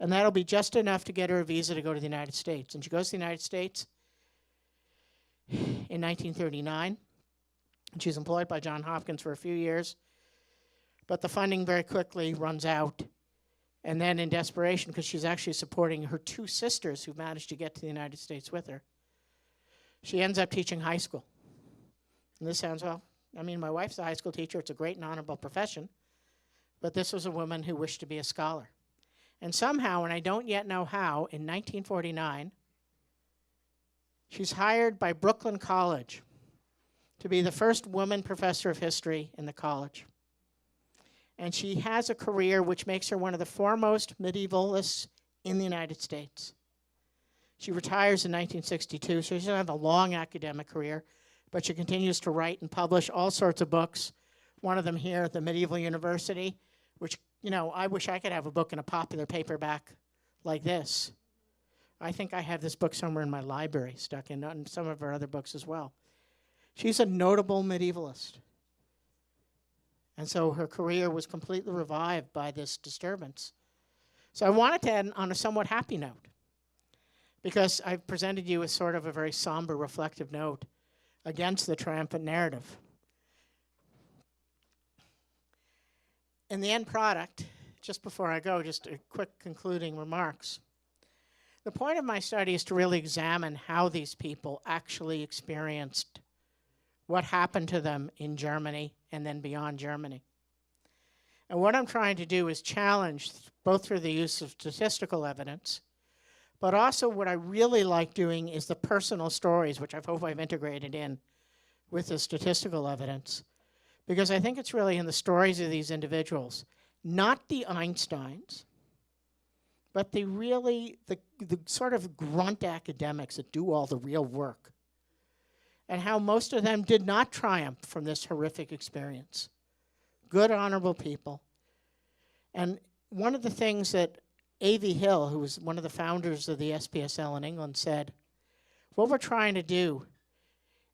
and that'll be just enough to get her a visa to go to the United States. And she goes to the United States in 1939. And she's employed by Johns Hopkins for a few years, but the funding very quickly runs out. And then in desperation, because she's actually supporting her 2 sisters who managed to get to the United States with her, she ends up teaching high school. And this sounds, well, I mean, my wife's a high school teacher. It's a great and honorable profession. But this was a woman who wished to be a scholar. And somehow, and I don't yet know how, in 1949, she's hired by Brooklyn College to be the first woman professor of history in the college. And she has a career which makes her one of the foremost medievalists in the United States. She retires in 1962, so she doesn't have a long academic career, but she continues to write and publish all sorts of books. One of them here at the Medieval University, which, you know, I wish I could have a book in a popular paperback like this. I think I have this book somewhere in my library, stuck in, and some of her other books as well. She's a notable medievalist. And so her career was completely revived by this disturbance. So I wanted to end on a somewhat happy note, because I've presented you with sort of a very somber, reflective note against the triumphant narrative. In the end product, just before I go, just a quick concluding remarks. The point of my study is to really examine how these people actually experienced what happened to them in Germany and then beyond Germany. And what I'm trying to do is challenge, both through the use of statistical evidence, but also what I really like doing is the personal stories, which I hope I've integrated in with the statistical evidence, because I think it's really in the stories of these individuals, not the Einsteins, but the sort of grunt academics that do all the real work, and how most of them did not triumph from this horrific experience. Good, honorable people. And one of the things that A.V. Hill, who was one of the founders of the SPSL in England, said, what we're trying to do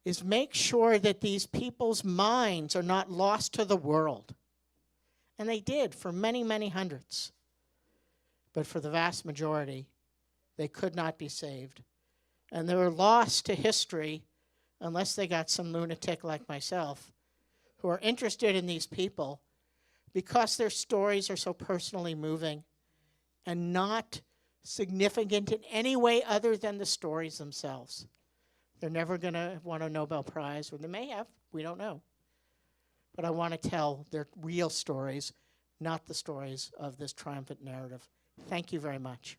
is make sure that these people's minds are not lost to the world. And they did for many, many hundreds. But for the vast majority, they could not be saved. And they were lost to history unless they got some lunatic like myself who are interested in these people because their stories are so personally moving and not significant in any way other than the stories themselves. They're never going to have won a Nobel Prize, or they may have, we don't know. But I want to tell their real stories, not the stories of this triumphant narrative. Thank you very much.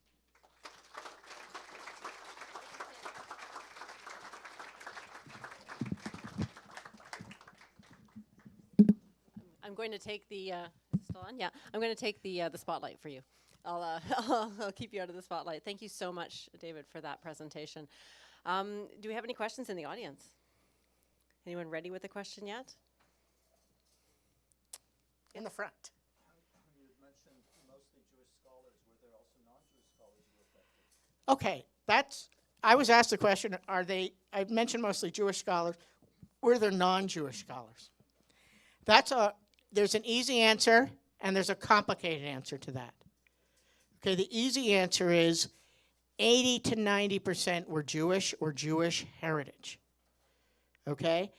I'm going to take the, is it still on? Yeah, I'm going to take the spotlight for you. I'll keep you out of the spotlight. Thank you so much, David, for that presentation. Do we have any questions in the audience? Anyone ready with a question yet? In the front. You had mentioned mostly Jewish scholars. Were there also non-Jewish scholars who were affected? Okay, I was asked the question, I mentioned mostly Jewish scholars. Were there non-Jewish scholars? There's an easy answer and there's a complicated answer to that. Okay, the easy answer is 80 to 90% were Jewish or Jewish heritage. Okay?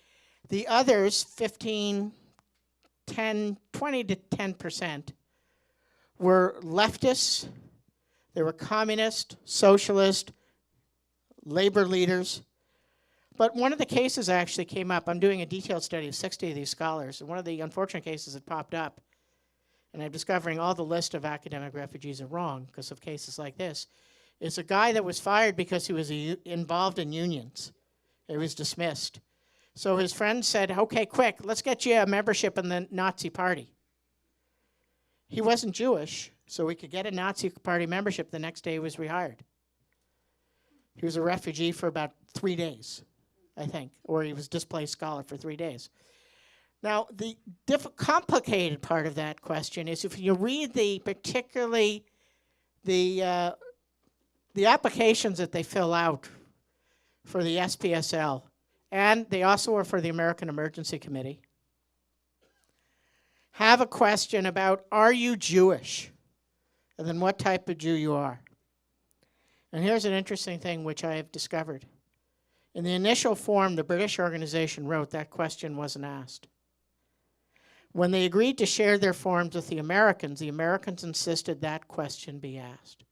The others, 15, 10, 20 to 10%, were leftists, they were communist, socialist, labor leaders. But one of the cases actually came up. I'm doing a detailed study of 60 of these scholars, and one of the unfortunate cases that popped up, and I'm discovering all the list of academic refugees are wrong because of cases like this, is a guy that was fired because he was involved in unions. He was dismissed. So his friends said, okay, quick, let's get you a membership in the Nazi party. He wasn't Jewish, so he could get a Nazi party membership. The next day he was rehired. He was a refugee for about 3 days, I think, or he was displaced scholar for 3 days. Now, the complicated part of that question is if you read particularly the applications that they fill out for the SPSL, and they also are for the American Emergency Committee, have a question about, are you Jewish? And then what type of Jew you are. And here's an interesting thing which I have discovered. In the initial form the British organization wrote, that question wasn't asked. When they agreed to share their forms with the Americans insisted that question be asked.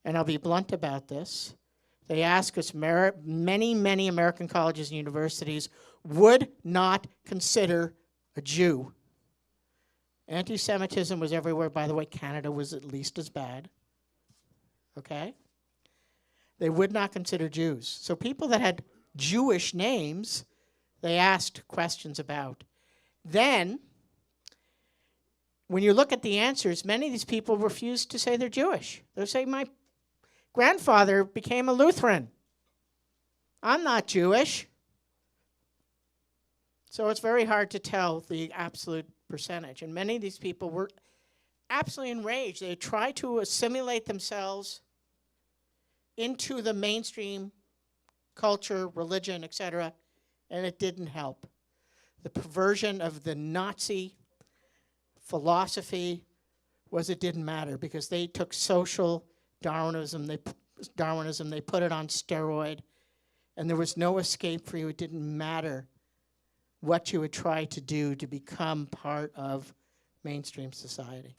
And I'll be blunt about this. They asked us, many, many American colleges and universities would not consider a Jew. Anti-Semitism was everywhere. By the way, Canada was at least as bad. Okay? They would not consider Jews. So people that had Jewish names, they asked questions about. Then, when you look at the answers, many of these people refused to say they're Jewish. They'll say, my grandfather became a Lutheran. I'm not Jewish. So it's very hard to tell the absolute percentage. And many of these people were absolutely enraged. They tried to assimilate themselves into the mainstream culture, religion, etc., and it didn't help. The perversion of the Nazi philosophy was it didn't matter because they took social Darwinism, they put it on steroid, and there was no escape for you. It didn't matter what you would try to do to become part of mainstream society.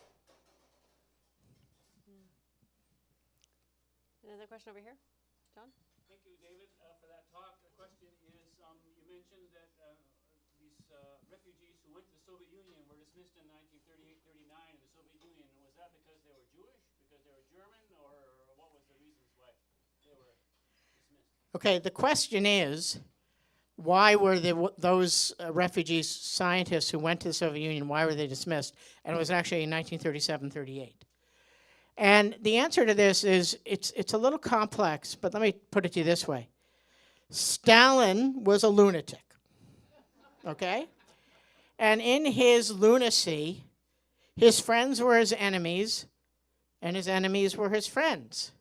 Another question over here? John? Thank you, David, for that talk. The question is, you mentioned that these refugees who went to the Soviet Union were dismissed in 1938-39 in the Soviet Union. Was that because they were Jewish, because they were German, or what was the reasons why they were dismissed? Okay, the question is, why were those refugee scientists who went to the Soviet Union, why were they dismissed? And it was actually in 1937-38. And the answer to this is, it's a little complex, but let me put it to you this way. Stalin was a lunatic, okay? And in his lunacy, his friends were his enemies, and his enemies were his friends.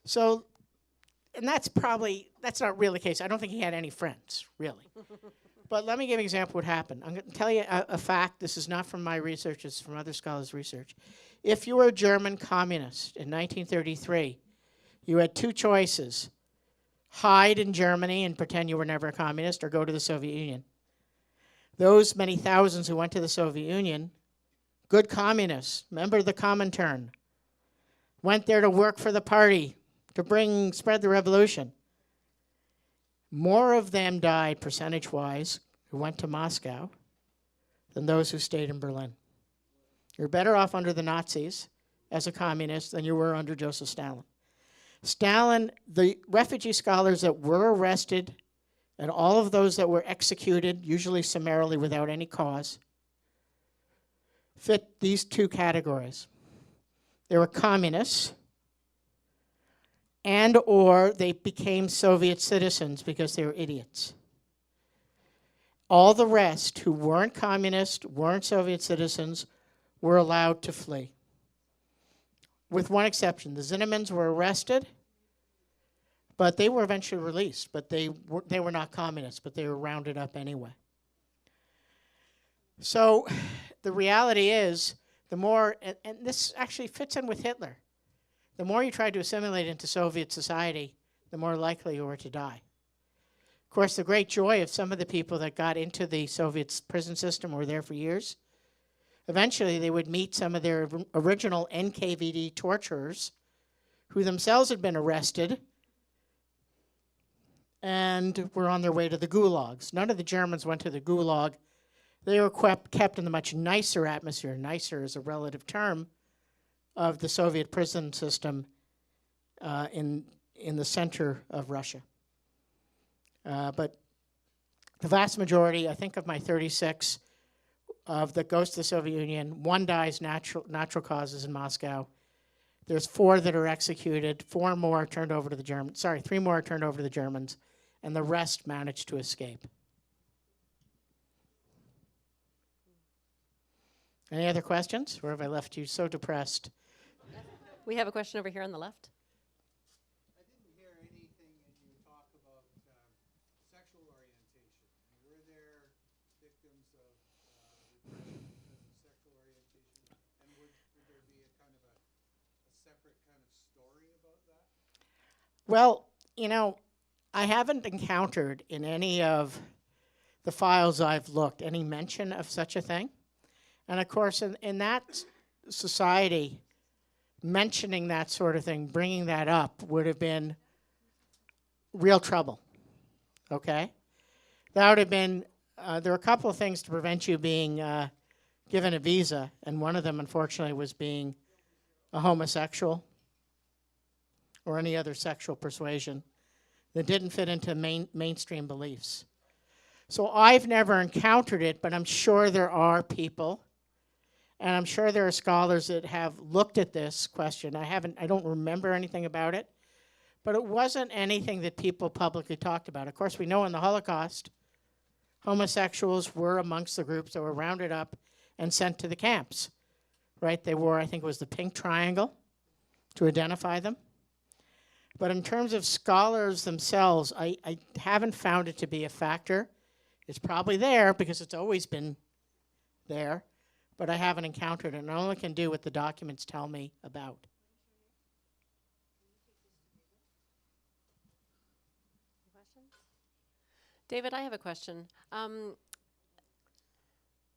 So, and that's not really the case. I don't think he had any friends, really. But let me give you an example of what happened. I'm going to tell you a fact. This is not from my research. It's from other scholars' research. If you were a German communist in 1933, you had two choices. Hide in Germany and pretend you were never a communist, or go to the Soviet Union. Those many thousands who went to the Soviet Union, good communists, remember the Comintern, went there to work for the party, to spread the revolution. More of them died, percentage-wise, who went to Moscow than those who stayed in Berlin. You're better off under the Nazis as a communist than you were under Joseph Stalin. Stalin, the refugee scholars that were arrested, and all of those that were executed, usually summarily without any cause, fit these two categories. They were communists, and or they became Soviet citizens because they were idiots. All the rest who weren't communist, weren't Soviet citizens, were allowed to flee. With one exception. The Zinnamans were arrested, but they were eventually released. But they were not communists, but they were rounded up anyway. So the reality is, the more, and this actually fits in with Hitler, the more you tried to assimilate into Soviet society, the more likely you were to die. Of course, the great joy of some of the people that got into the Soviet prison system were there for years. Eventually, they would meet some of their original NKVD torturers who themselves had been arrested and were on their way to the gulags. None of the Germans went to the gulag. They were kept in the much nicer atmosphere. Nicer is a relative term of the Soviet prison system in the center of Russia. But the vast majority, I think of my 36, that goes to the Soviet Union, 1 dies natural causes in Moscow. There's 4 that are executed, 4 more turned over to the Germans. Sorry, 3 more turned over to the Germans, and the rest managed to escape. Any other questions? Or have I left you so depressed? We have a question over here on the left. I didn't hear anything in your talk about sexual orientation. Were there victims of repression because of sexual orientation? And would there be a kind of a separate kind of story about that? Well, you know, I haven't encountered in any of the files I've looked any mention of such a thing. And of course, in that society, mentioning that sort of thing, bringing that up, would have been real trouble, okay? That would have been, there were a couple of things to prevent you being given a visa, and one of them, unfortunately, was being a homosexual or any other sexual persuasion that didn't fit into mainstream beliefs. So I've never encountered it, but I'm sure there are people, and I'm sure there are scholars that have looked at this question. I don't remember anything about it, but it wasn't anything that people publicly talked about. Of course, we know in the Holocaust, homosexuals were amongst the groups that were rounded up and sent to the camps, right? They wore, I think it was the pink triangle to identify them. But in terms of scholars themselves, I haven't found it to be a factor. It's probably there because it's always been there, but I haven't encountered it, and I only can do what the documents tell me about. David, I have a question. I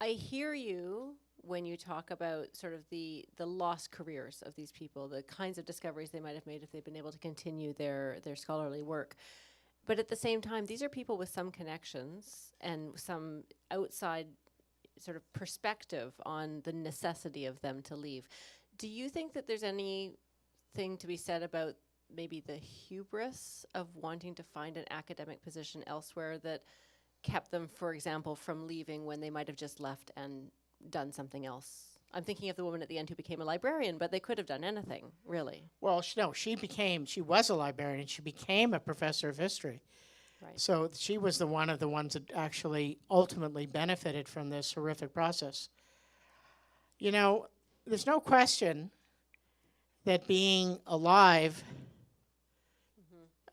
hear you when you talk about sort of the lost careers of these people, the kinds of discoveries they might have made if they'd been able to continue their scholarly work. But at the same time, these are people with some connections and some outside sort of perspective on the necessity of them to leave. Do you think that there's anything to be said about maybe the hubris of wanting to find an academic position elsewhere that kept them, for example, from leaving when they might have just left and done something else? I'm thinking of the woman at the end who became a librarian, but they could have done anything, really. Well, she was a librarian. She became a professor of history. Right. So she was one of the ones that actually ultimately benefited from this horrific process. You know, there's no question that being alive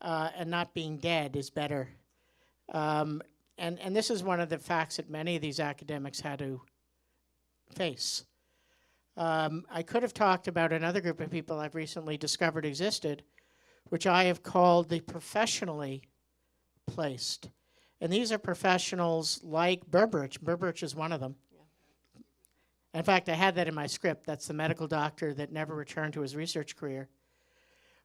and not being dead is better. And this is one of the facts that many of these academics had to face. I could have talked about another group of people I've recently discovered existed, which I have called the professionally placed. And these are professionals like Berberich. Berberich is one of them. Yeah. In fact, I had that in my script. That's the medical doctor that never returned to his research career.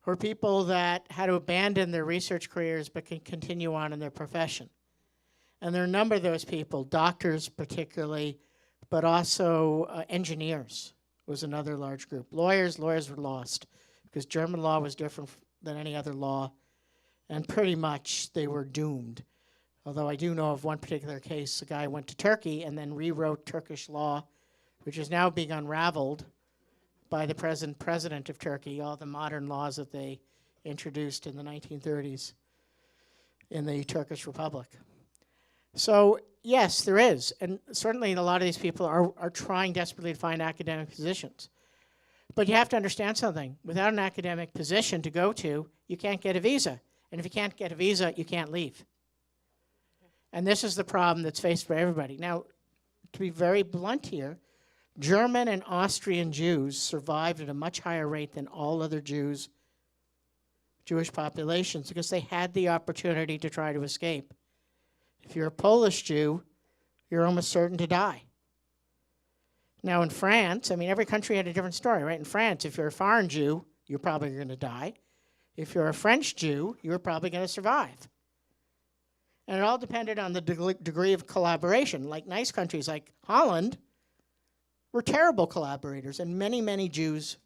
Or people that had to abandon their research careers but can continue on in their profession. And there are a number of those people, doctors particularly, but also engineers was another large group. Lawyers were lost because German law was different than any other law, and pretty much they were doomed. Although I do know of one particular case, a guy went to Turkey and then rewrote Turkish law, which is now being unraveled by the present president of Turkey, all the modern laws that they introduced in the 1930s in the Turkish Republic. So yes, there is, and certainly a lot of these people are trying desperately to find academic positions. But you have to understand something. Without an academic position to go to, you can't get a visa. And if you can't get a visa, you can't leave. And this is the problem that's faced by everybody. Now, to be very blunt here, German and Austrian Jews survived at a much higher rate than all other Jewish populations because they had the opportunity to try to escape. If you're a Polish Jew, you're almost certain to die. Now in France, I mean, every country had a different story, right? In France, if you're a foreign Jew, you're probably going to die. If you're a French Jew, you're probably going to survive. And it all depended on the degree of collaboration. Like nice countries like Holland were terrible collaborators, and many, many Jews,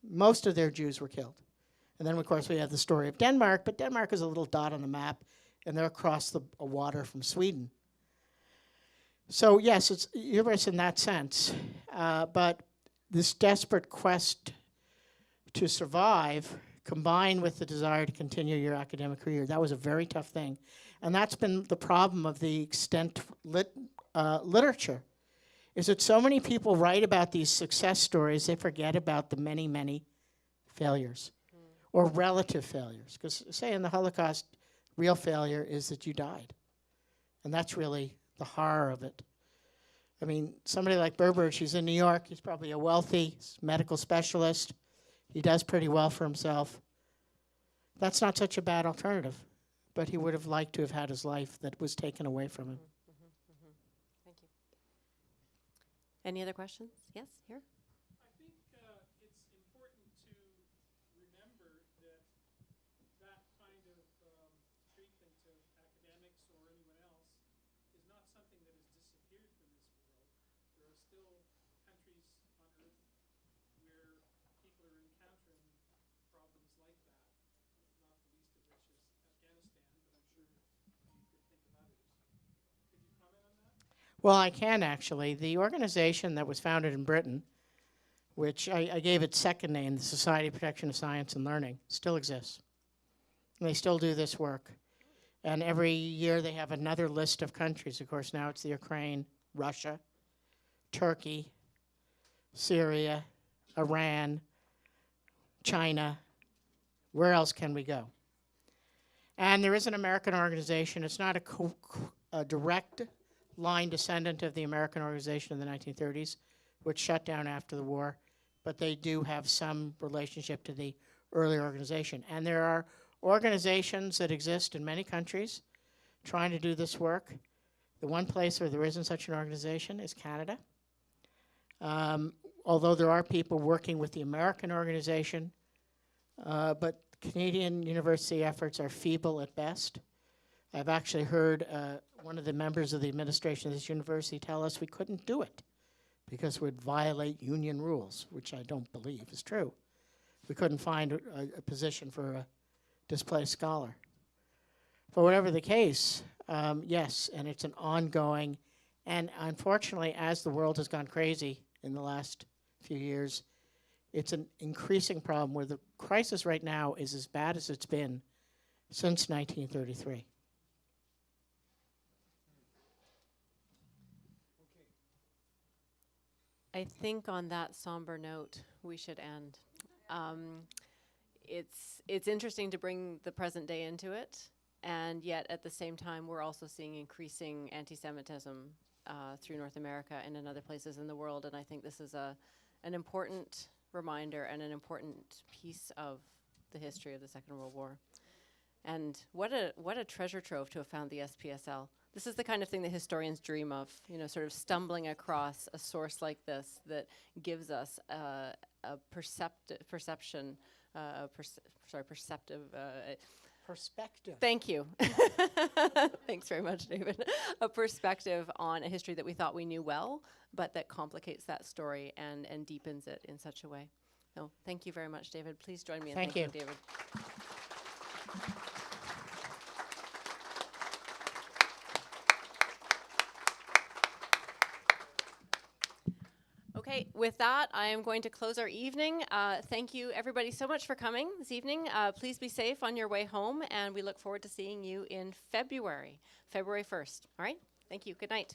most of their Jews were killed. And then, of course, we have the story of Denmark, but Denmark is a little dot on the map, and they're across the water from Sweden. So, yes, it's humorous in that sense, but this desperate quest to survive combined with the desire to continue your academic career, that was a very tough thing. And that's been the problem of the extant literature, is that so many people write about these success stories, they forget about the many, many failures or relative failures. Because, say, in the Holocaust, real failure is that you died. And that's really the horror of it. I mean, somebody like Berber, she's in New York. He's probably a wealthy medical specialist. He does pretty well for himself. That's not such a bad alternative. But he would have liked to have had his life that was taken away from him. Thank you. Any other questions? Yes, here. I think it's important to remember that that kind of treatment of academics or anyone else is not something that has disappeared from this world. There are still countries on Earth where people are encountering problems like that, not the least of which is Afghanistan, but I'm sure you could think of others. Could you comment on that? Well, I can actually. The organization that was founded in Britain, which I gave its second name, the Society of Protection of Science and Learning, still exists. And they still do this work. And every year they have another list of countries. Of course, now it's the Ukraine, Russia, Turkey, Syria, Iran, China. Where else can we go? And there is an American organization. It's not a direct line descendant of the American organization in the 1930s, which shut down after the war, but they do have some relationship to the early organization. And there are organizations that exist in many countries trying to do this work. The one place where there isn't such an organization is Canada. Although there are people working with the American organization, but Canadian university efforts are feeble at best. I've actually heard one of the members of the administration of this university tell us we couldn't do it because it would violate union rules, which I don't believe is true. We couldn't find a position for a displaced scholar. But whatever the case, yes, and it's an ongoing, and unfortunately, as the world has gone crazy in the last few years, it's an increasing problem where the crisis right now is as bad as it's been since 1933. I think on that somber note, we should end. It's interesting to bring the present day into it, and yet at the same time, we're also seeing increasing anti-Semitism through North America and in other places in the world, and I think this is an important reminder and an important piece of the history of the Second World War. And what a treasure trove to have found the SPSL. This is the kind of thing that historians dream of, you know, sort of stumbling across a source like this that gives us a perceptive. Thank you. Thanks very much, David. A perspective on a history that we thought we knew well, but that complicates that story and deepens it in such a way. So thank you very much, David. Please join me in thanking David. Okay, with that, I am going to close our evening. Thank you, everybody, so much for coming this evening. Please be safe on your way home, and we look forward to seeing you in February 1st. All right? Thank you. Good night.